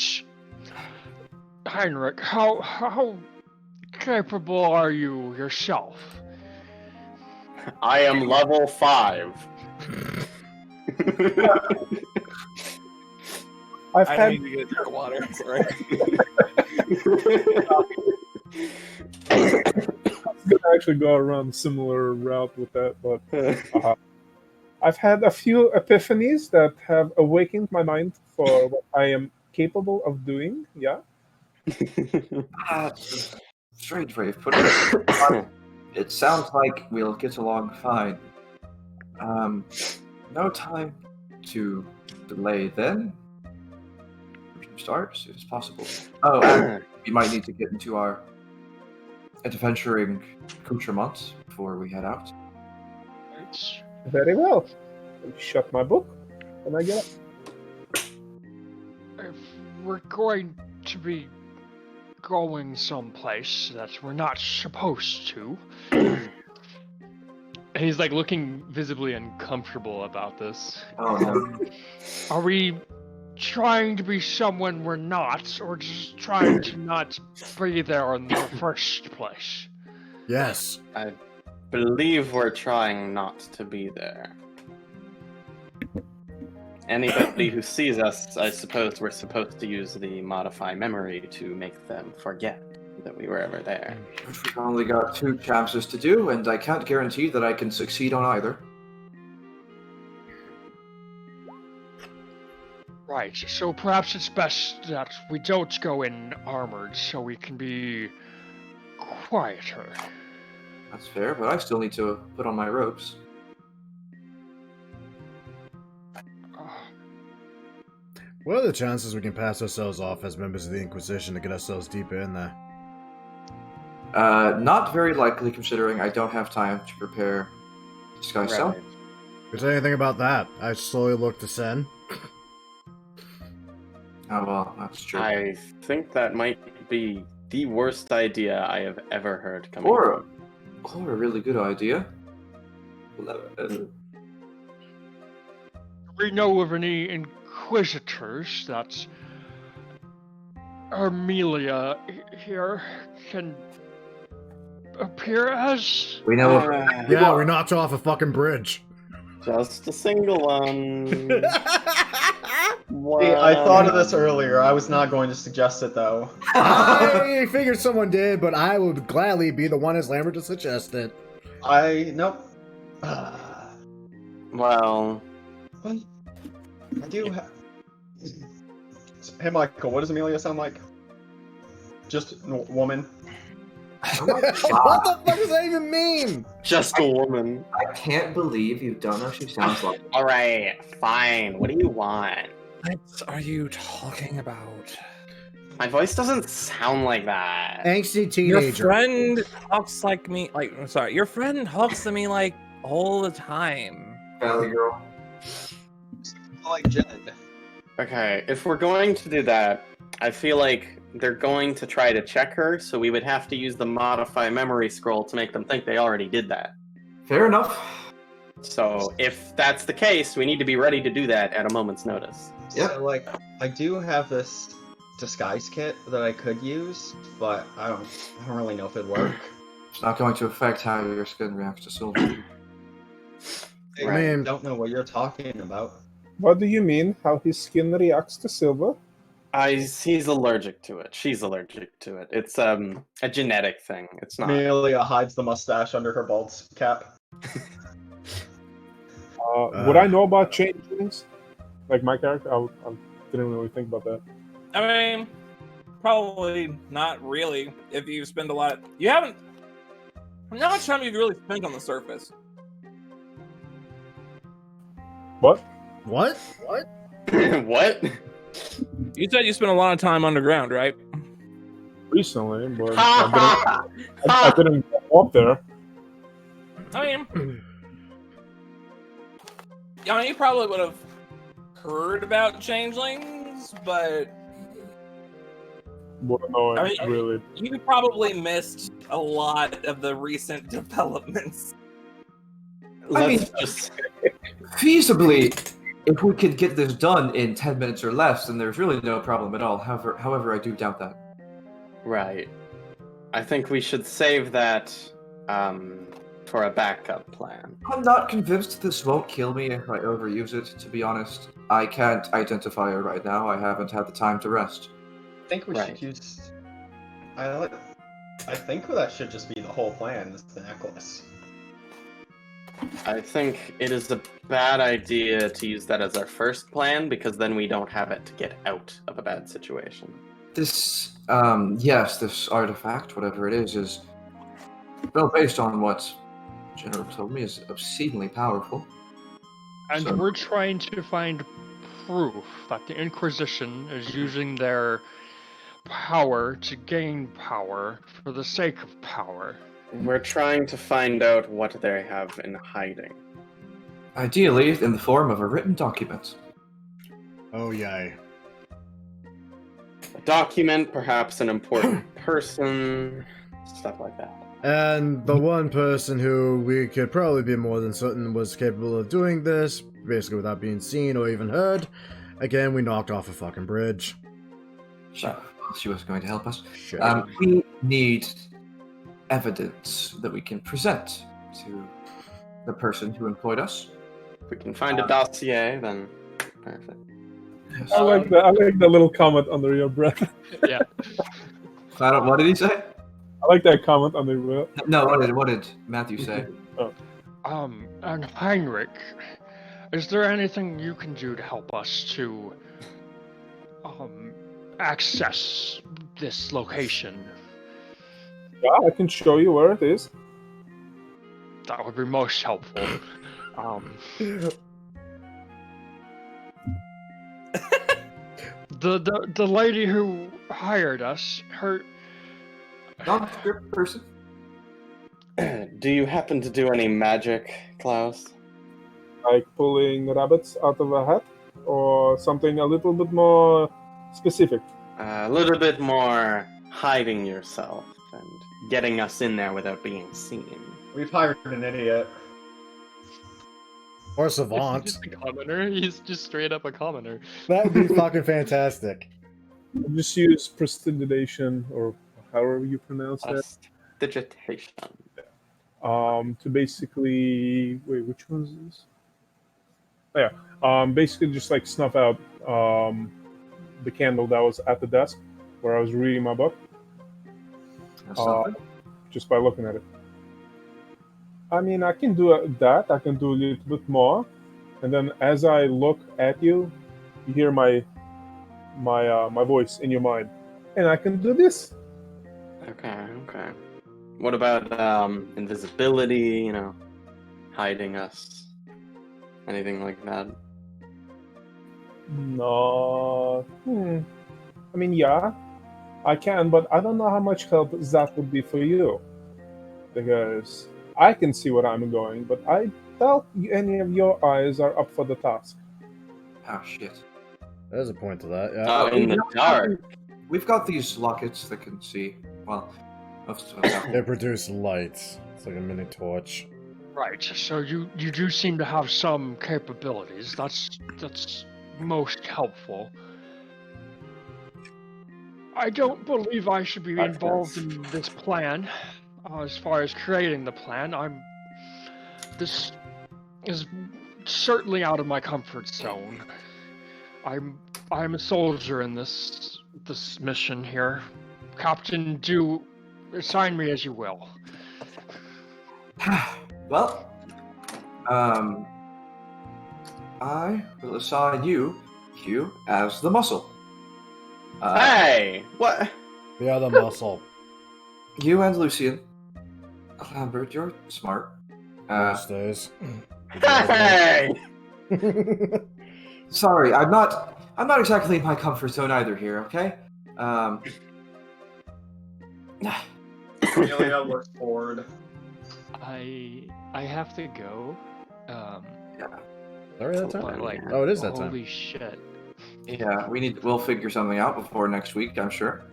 Heinrich, how capable are you yourself? I am level 5. I've I had need to get a drink of water. Sorry. I'm gonna actually go around similar route with that, but I've had a few epiphanies that have awakened my mind for what I am capable of doing. Yeah. It's a strange way of putting it. It sounds like we'll get along fine. No time to delay then. We can start as soon as possible. Oh, and we might need to get into our adventuring accoutrements before we head out. It's, Very well. I shut my book and I get up. if we're going to be going someplace that we're not supposed to. He's like looking visibly uncomfortable about this. Oh no. Are we trying to be someone we're not, or just trying to not be there in the first place? Yes. I believe we're trying not to be there. Anybody who sees us, I suppose we're supposed to use the modify memory to make them forget that we were ever there. Which we've only got 2 chances to do, and I can't guarantee that I can succeed on either. Right, so perhaps it's best that we don't go in armored so we can be quieter. That's fair, but I still need to put on my robes. What are the chances we can pass ourselves off as members of the Inquisition to get ourselves deeper in there? Not very likely, considering I don't have time to prepare disguise self. Right. Is there anything about that? I slowly look to Sen. Oh well, that's true. I think that might be the worst idea I have ever heard coming Or from. a really good idea. We know of any Inquisitors that Amelia here can appear as? We know. Yeah, we knocked off a fucking bridge. Just a single one. See, I thought of this earlier. I was not going to suggest it, though. I figured someone did, but I would gladly be the one as Lambert to suggest it. Nope. Well, I do have... Hey, Michael, what does Amelia sound like? Just woman? What the fuck does that even mean? just a woman. I can't believe you don't know what she sounds like. All right, fine. What do you want? What are you talking about? My voice doesn't sound like that. Angsty Your teenager. friend talks like me. I'm sorry. Your friend talks to me like all the time. Valley girl. Like Jed. Okay, if we're going to do that, I feel like they're going to try to check her, so we would have to use the modify memory scroll to make them think they already did that. Fair enough. So if that's the case, we need to be ready to do that at a moment's notice. Yep. So, like, I do have this disguise kit that I could use, but I don't really know if it'd work. It's not going to affect how your skin reacts to silver. I don't know what you're talking about. What do you mean? How his skin reacts to silver? He's allergic to it. She's allergic to it. It's a genetic thing. It's not. Amelia hides the mustache under her bald cap. Would I know about changelings? Like my character? I didn't really think about that. I mean, probably not really. If you spend a lot, you haven't. How much time have you really spent on the surface? What? What? What? You said you spent a lot of time underground, right? Recently, but I didn't go up there. I mean, you probably would have heard about changelings, but Wouldn't know I mean, really. you probably missed a lot of the recent developments. Let's just Feasibly, if we could get this done in 10 minutes or less, then there's really no problem at all. However, I do doubt that. right. I think we should save that for a backup plan. I'm not convinced this won't kill me if I overuse it, to be honest. I can't identify her right now. I haven't had the time to rest. I think we should use... I think that should just be the whole plan, is the necklace. I think it is a bad idea to use that as our first plan, because then we don't have it to get out of a bad situation. This, this artifact, whatever it is, well, based on what General told me, is obscenely powerful. And So- we're trying to find proof that the Inquisition is using their power to gain power for the sake of power. We're trying to find out what they have in hiding. Ideally, in the form of a written document. Oh, yay. A document, perhaps an important person, stuff like that. And the one person who we could probably be more than certain was capable of doing this, basically without being seen or even heard, again, we knocked off a fucking bridge. She was going to help us. Shit. We need evidence that we can present to the person who employed us. If we can find a dossier, then perfect. Yes. I like the little comment under your breath. Yeah. What did he say? I like that comment under your breath. No, what did Matthew say? And Heinrich, is there anything you can do to help us to access this location? Yeah, I can show you where it is. That would be most helpful. The lady who hired us, her Nondescript person. Do you happen to do any magic, Klaus? Like pulling rabbits out of a hat? Or something a little bit more specific? A little bit more hiding yourself and getting us in there without being seen. We've hired an idiot. Or He's savant. just a commoner. He's just straight up a commoner. That would be fucking fantastic. Just use prestidigitation, or however you pronounce that. Digitation. To basically... Wait, which one is this? Oh, yeah. Basically just like snuff out the candle that was at the desk where I was reading my book, That's something. just by looking at it. I mean, I can do that. I can do a little bit more, and then as I look at you, you hear my voice in your mind, and I can do this. Okay. What about invisibility? You know, hiding us, anything like that? No. I mean, yeah, I can, but I don't know how much help that would be for you, because I can see where I'm going, but I doubt any of your eyes are up for the task. Oh shit. There's a point to that. Yeah. Oh, in the dark. We've got these lockets that can see. Well, most of them. They produce light. It's like a mini torch. Right. So you do seem to have some capabilities. That's most helpful. I don't believe I should be involved in this plan. As far as creating the plan, this is certainly out of my comfort zone. I'm a soldier in this mission here. Captain, do assign me as you will. Well, I will assign you, Hugh, as the muscle. Hey! What? The other muscle. You and Lucian. Lambert, you're smart. Those days. Hey! Sorry, I'm not exactly in my comfort zone either here, okay? Amelia looks bored. I have to go. Sorry, that time? But, like, Oh, it is that time. holy shit. Yeah, we'll figure something out before next week, I'm sure.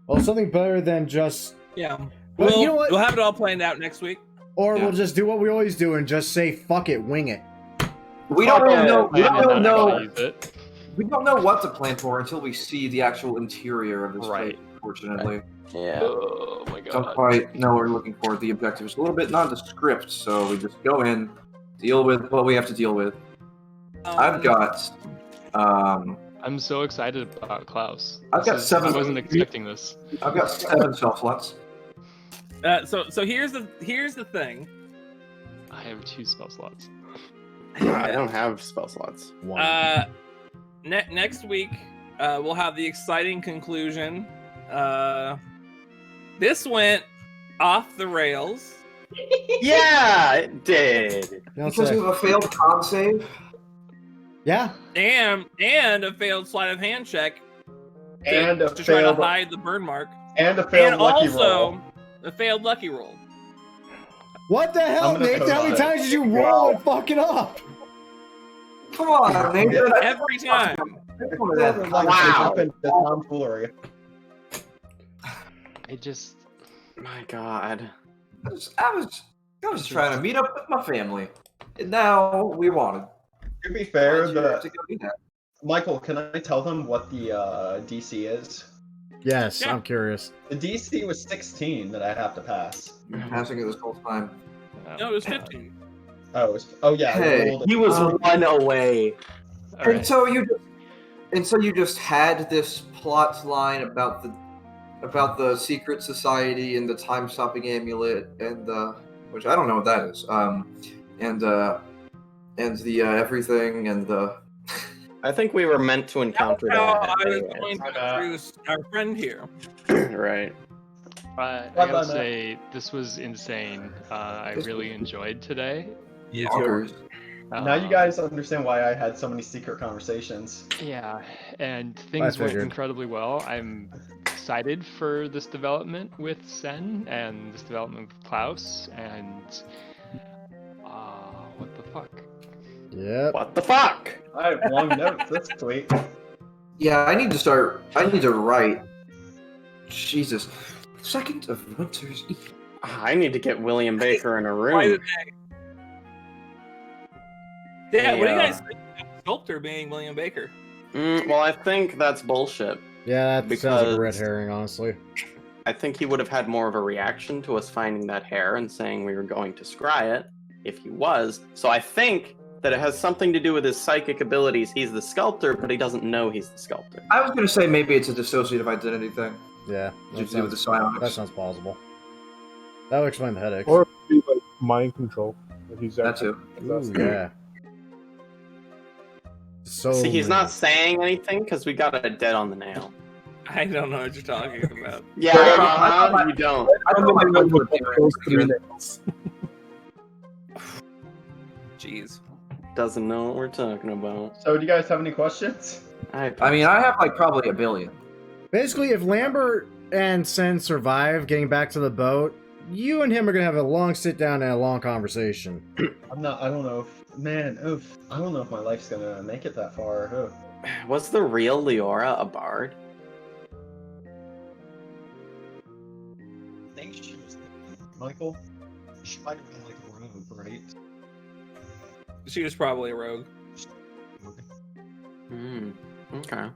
Well, something better than just... Yeah. But We'll, you know what? we'll have it all planned out next week. Or Yeah. we'll just do what we always do and just say, fuck it, wing it. We don't really know. We I don't did really not know. use it. We don't know what to plan for until we see the actual interior of this Right. place. Unfortunately, Yeah. Oh my don't god. quite know what we're looking for. The objective is a little bit nondescript, so we just go in, deal with what we have to deal with. I've got. I'm so excited about Klaus. I've got I 7. wasn't expecting this. I've got 7 spell slots. So here's the thing. I have 2 spell slots. I don't have spell slots. One. Next week, we'll have the exciting conclusion. This went off the rails. Yeah, it did. You know, Because we have a failed con save. yeah. And a failed sleight of hand check And a to try to failed hide the burn mark. and a failed And lucky also roll. a failed lucky roll. What the hell, I'm gonna Nick? code How many on it. times did you roll and fuck it up? Come on, Nathan. Every time. It happened to tomfoolery. I just. My God. I was trying to meet up with my family, and now we wanted. To be fair, Why'd you have to go do that? Michael, can I tell them what the DC is? Yes, Yeah. I'm curious. The DC was 16 that I have to pass. I'm passing it this whole time. No, it was 15. Oh yeah. I Hey, rolled it. He was one away. And so you just had this plot line about the secret society and the time-stopping amulet and the, which I don't know what that is. And the everything and the. I think we were meant to encounter That's how that. I was anyway. going to introduce our friend here. Right. I Bye-bye, gotta Matt. say, this was insane. I really enjoyed today. Bonkers. Now you guys understand why I had so many secret conversations. Yeah, and things went figured. incredibly well. I'm excited for this development with Sen and this development with Klaus and what the fuck? Yep. What the fuck? I have long notes. That's sweet. Yeah, I need to write. Jesus. 2nd of Winter's Eve. I need to get William Baker in a Why room. did they? Yeah, what do you Yeah. guys think of the sculptor being William Baker? Well, I think that's bullshit. Yeah, that sounds like a red Because- herring, honestly. I think he would have had more of a reaction to us finding that hair and saying we were going to scry it if he was. So I think that it has something to do with his psychic abilities. He's the sculptor, but he doesn't know he's the sculptor. I was gonna say maybe it's a dissociative identity thing. Yeah, Just to do with the psionics. that sounds plausible. That would explain the headaches. Or it could be like mind control. That he's That actually too. Ooh, yeah. So See, he's not saying anything because we got a dead on the nail. I don't know what you're talking about. Yeah, you don't. I don't know know what what those three good. nails. Jeez. Doesn't know what we're talking about. So, do you guys have any questions? I mean, I have like probably a billion. Basically, if Lambert and Sen survive getting back to the boat, you and him are gonna have a long sit down and a long conversation. I don't know if, I don't know if my life's gonna make it that far. Oof. Was the real Leora a bard? I think she was, Michael, she might have been like a rogue, right? She was probably a rogue. Hmm. Okay.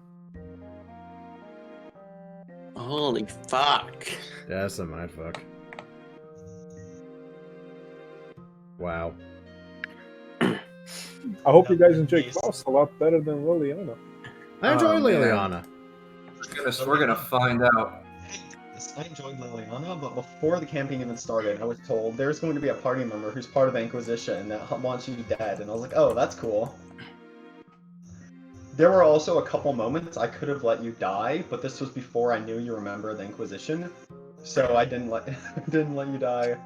Holy fuck. Yeah, that's a mindfuck. Wow. I hope you guys enjoy Klaus a lot better than Liliana. I enjoy Oh, man. Liliana. We're gonna find out. Yes, I enjoyed Liliana, but before the campaign even started, I was told there's going to be a party member who's part of the Inquisition that wants you dead, and I was like, oh, that's cool. There were also a couple moments I could have let you die, but this was before I knew you were a member of the Inquisition, so I didn't let you die.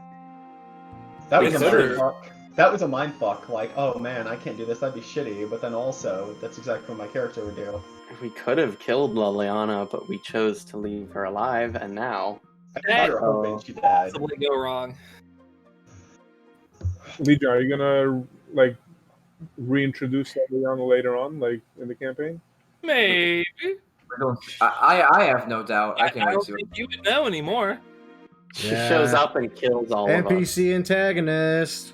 That was a mindfuck. That was a mindfuck. Like, oh man, I can't do this. That'd be shitty. But then also, that's exactly what my character would do. We could have killed Liliana, but we chose to leave her alive, and now... I thought you were hoping she died. Possibly go wrong. Legion, are you gonna like reintroduce Liliana later on, like in the campaign? Maybe. I have no doubt. I can't I wait don't to. think you would know anymore. She Yeah. shows up and kills all of us. NPC antagonist.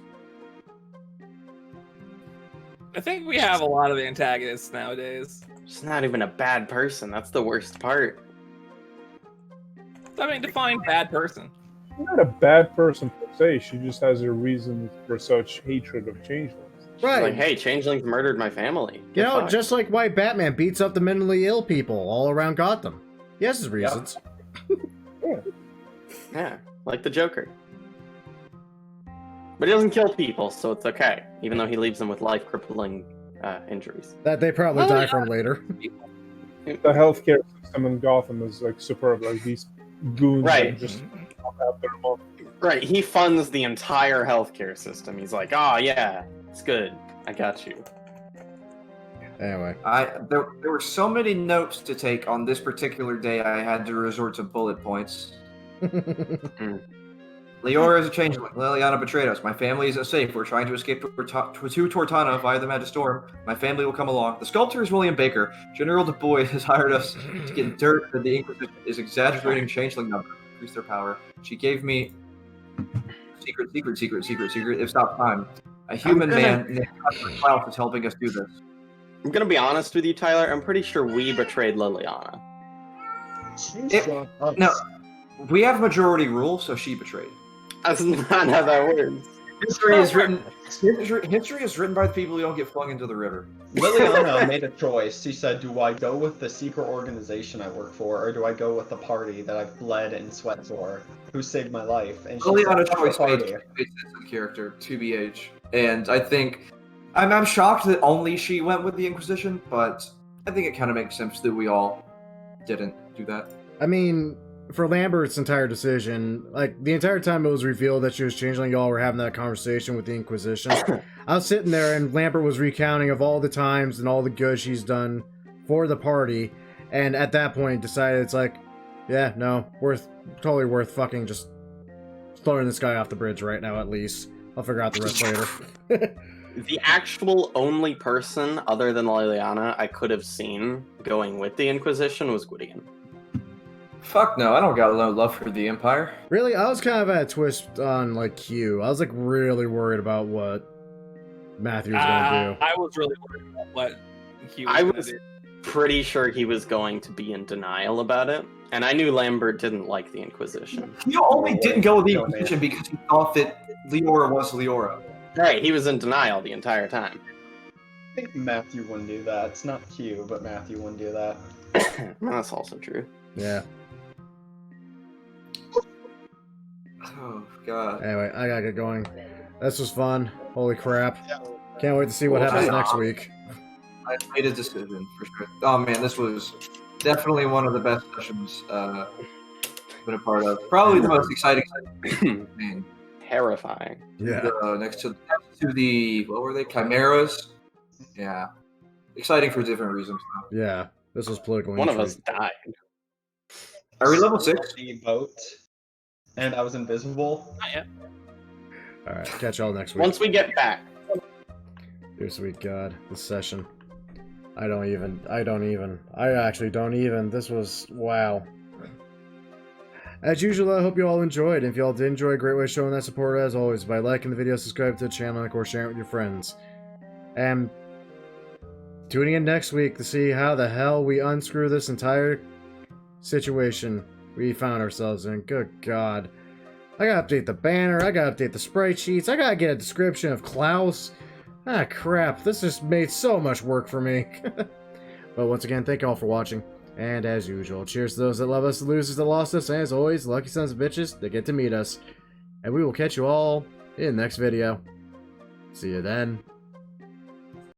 I think we have a lot of antagonists nowadays. She's not even a bad person. That's the worst part. I mean, define bad person. She's not a bad person per se. She just has a reason for such hatred of changelings. She's Right. like, hey, changelings murdered my family. You Get know, fucked. just like why Batman beats up the mentally ill people all around Gotham. He has his reasons. Yeah, like the Joker. But he doesn't kill people, so it's okay. Even though he leaves them with life-crippling injuries. That they probably die from later. The healthcare system in Gotham is like superb. Like these goons Right. that just pop after a month. Right, he funds the entire healthcare system. He's like, oh yeah, it's good. I got you. Anyway. There were so many notes to take on this particular day. I had to resort to bullet points. Leora is a changeling. Liliana betrayed us. My family isn't safe. We're trying to escape to Tortana via the Magistorum. My family will come along. The sculptor is William Baker. General Du Bois has hired us to get dirt that the Inquisition is exaggerating changeling numbers to increase their power. She gave me secret. If stop time. A human man named Klaus is helping us do this. I'm gonna be honest with you, Tyler. I'm pretty sure we betrayed Liliana. No, we have majority rule, so she betrayed. That's not how that works. History is written. History is written by the people who don't get flung into the river. Liliana made a choice. She said, do I go with the secret organization I work for, or do I go with the party that I've bled and sweat for, who saved my life? And she Liliana's said, choice "Fuck the made party." sense of character, TBH. And I think... I'm shocked that only she went with the Inquisition, but I think it kind of makes sense that we all didn't do that. I mean, for Lambert's entire decision, like, the entire time it was revealed that she was changeling, y'all were having that conversation with the Inquisition. I was sitting there, and Lambert was recounting of all the times and all the good she's done for the party, and at that point decided it's like, yeah, no, totally worth fucking just throwing this guy off the bridge right now, at least. I'll figure out the rest later. The actual only person other than Liliana I could have seen going with the Inquisition was Gwydion. Fuck no, I don't got no love for the Empire. Really, I was kind of at a twist on, like, Q. I was, like, really worried about what Matthew was going to do. I was really worried about what he was I going to was do. pretty sure he was going to be in denial about it, and I knew Lambert didn't like the Inquisition. He only didn't go with the Inquisition because he thought that Leora was Leora. Right, he was in denial the entire time. I think Matthew wouldn't do that. It's not Q, but Matthew wouldn't do that. That's also true. Yeah. Oh god. Anyway, I gotta get going. This was fun. Holy crap. Can't wait to see what happens next week. I made a decision for sure. Oh man, this was definitely one of the best sessions I've been a part of. Probably the most exciting session. Man. Terrifying. Yeah. Next to the what were they? Chimeras. Yeah. Exciting for different reasons though. Yeah. This was political. One of us intrigue. died. Are we level 6? The boat, and I was invisible. Not yet. Alright, catch y'all next week. Once we get back. Dear sweet God, this session. I actually don't even. This was, wow. As usual, I hope you all enjoyed. If you all did enjoy, a great way of showing that support, as always, by liking the video, subscribing to the channel, and of course sharing it with your friends. And tuning in next week to see how the hell we unscrew this entire situation we found ourselves in. Good God. I gotta update the banner, I gotta update the sprite sheets, I gotta get a description of Klaus. Ah, crap, this just made so much work for me. But once again, thank you all for watching. And as usual, cheers to those that love us, the losers that lost us, and as always, lucky sons of bitches that get to meet us. And we will catch you all in the next video. See you then.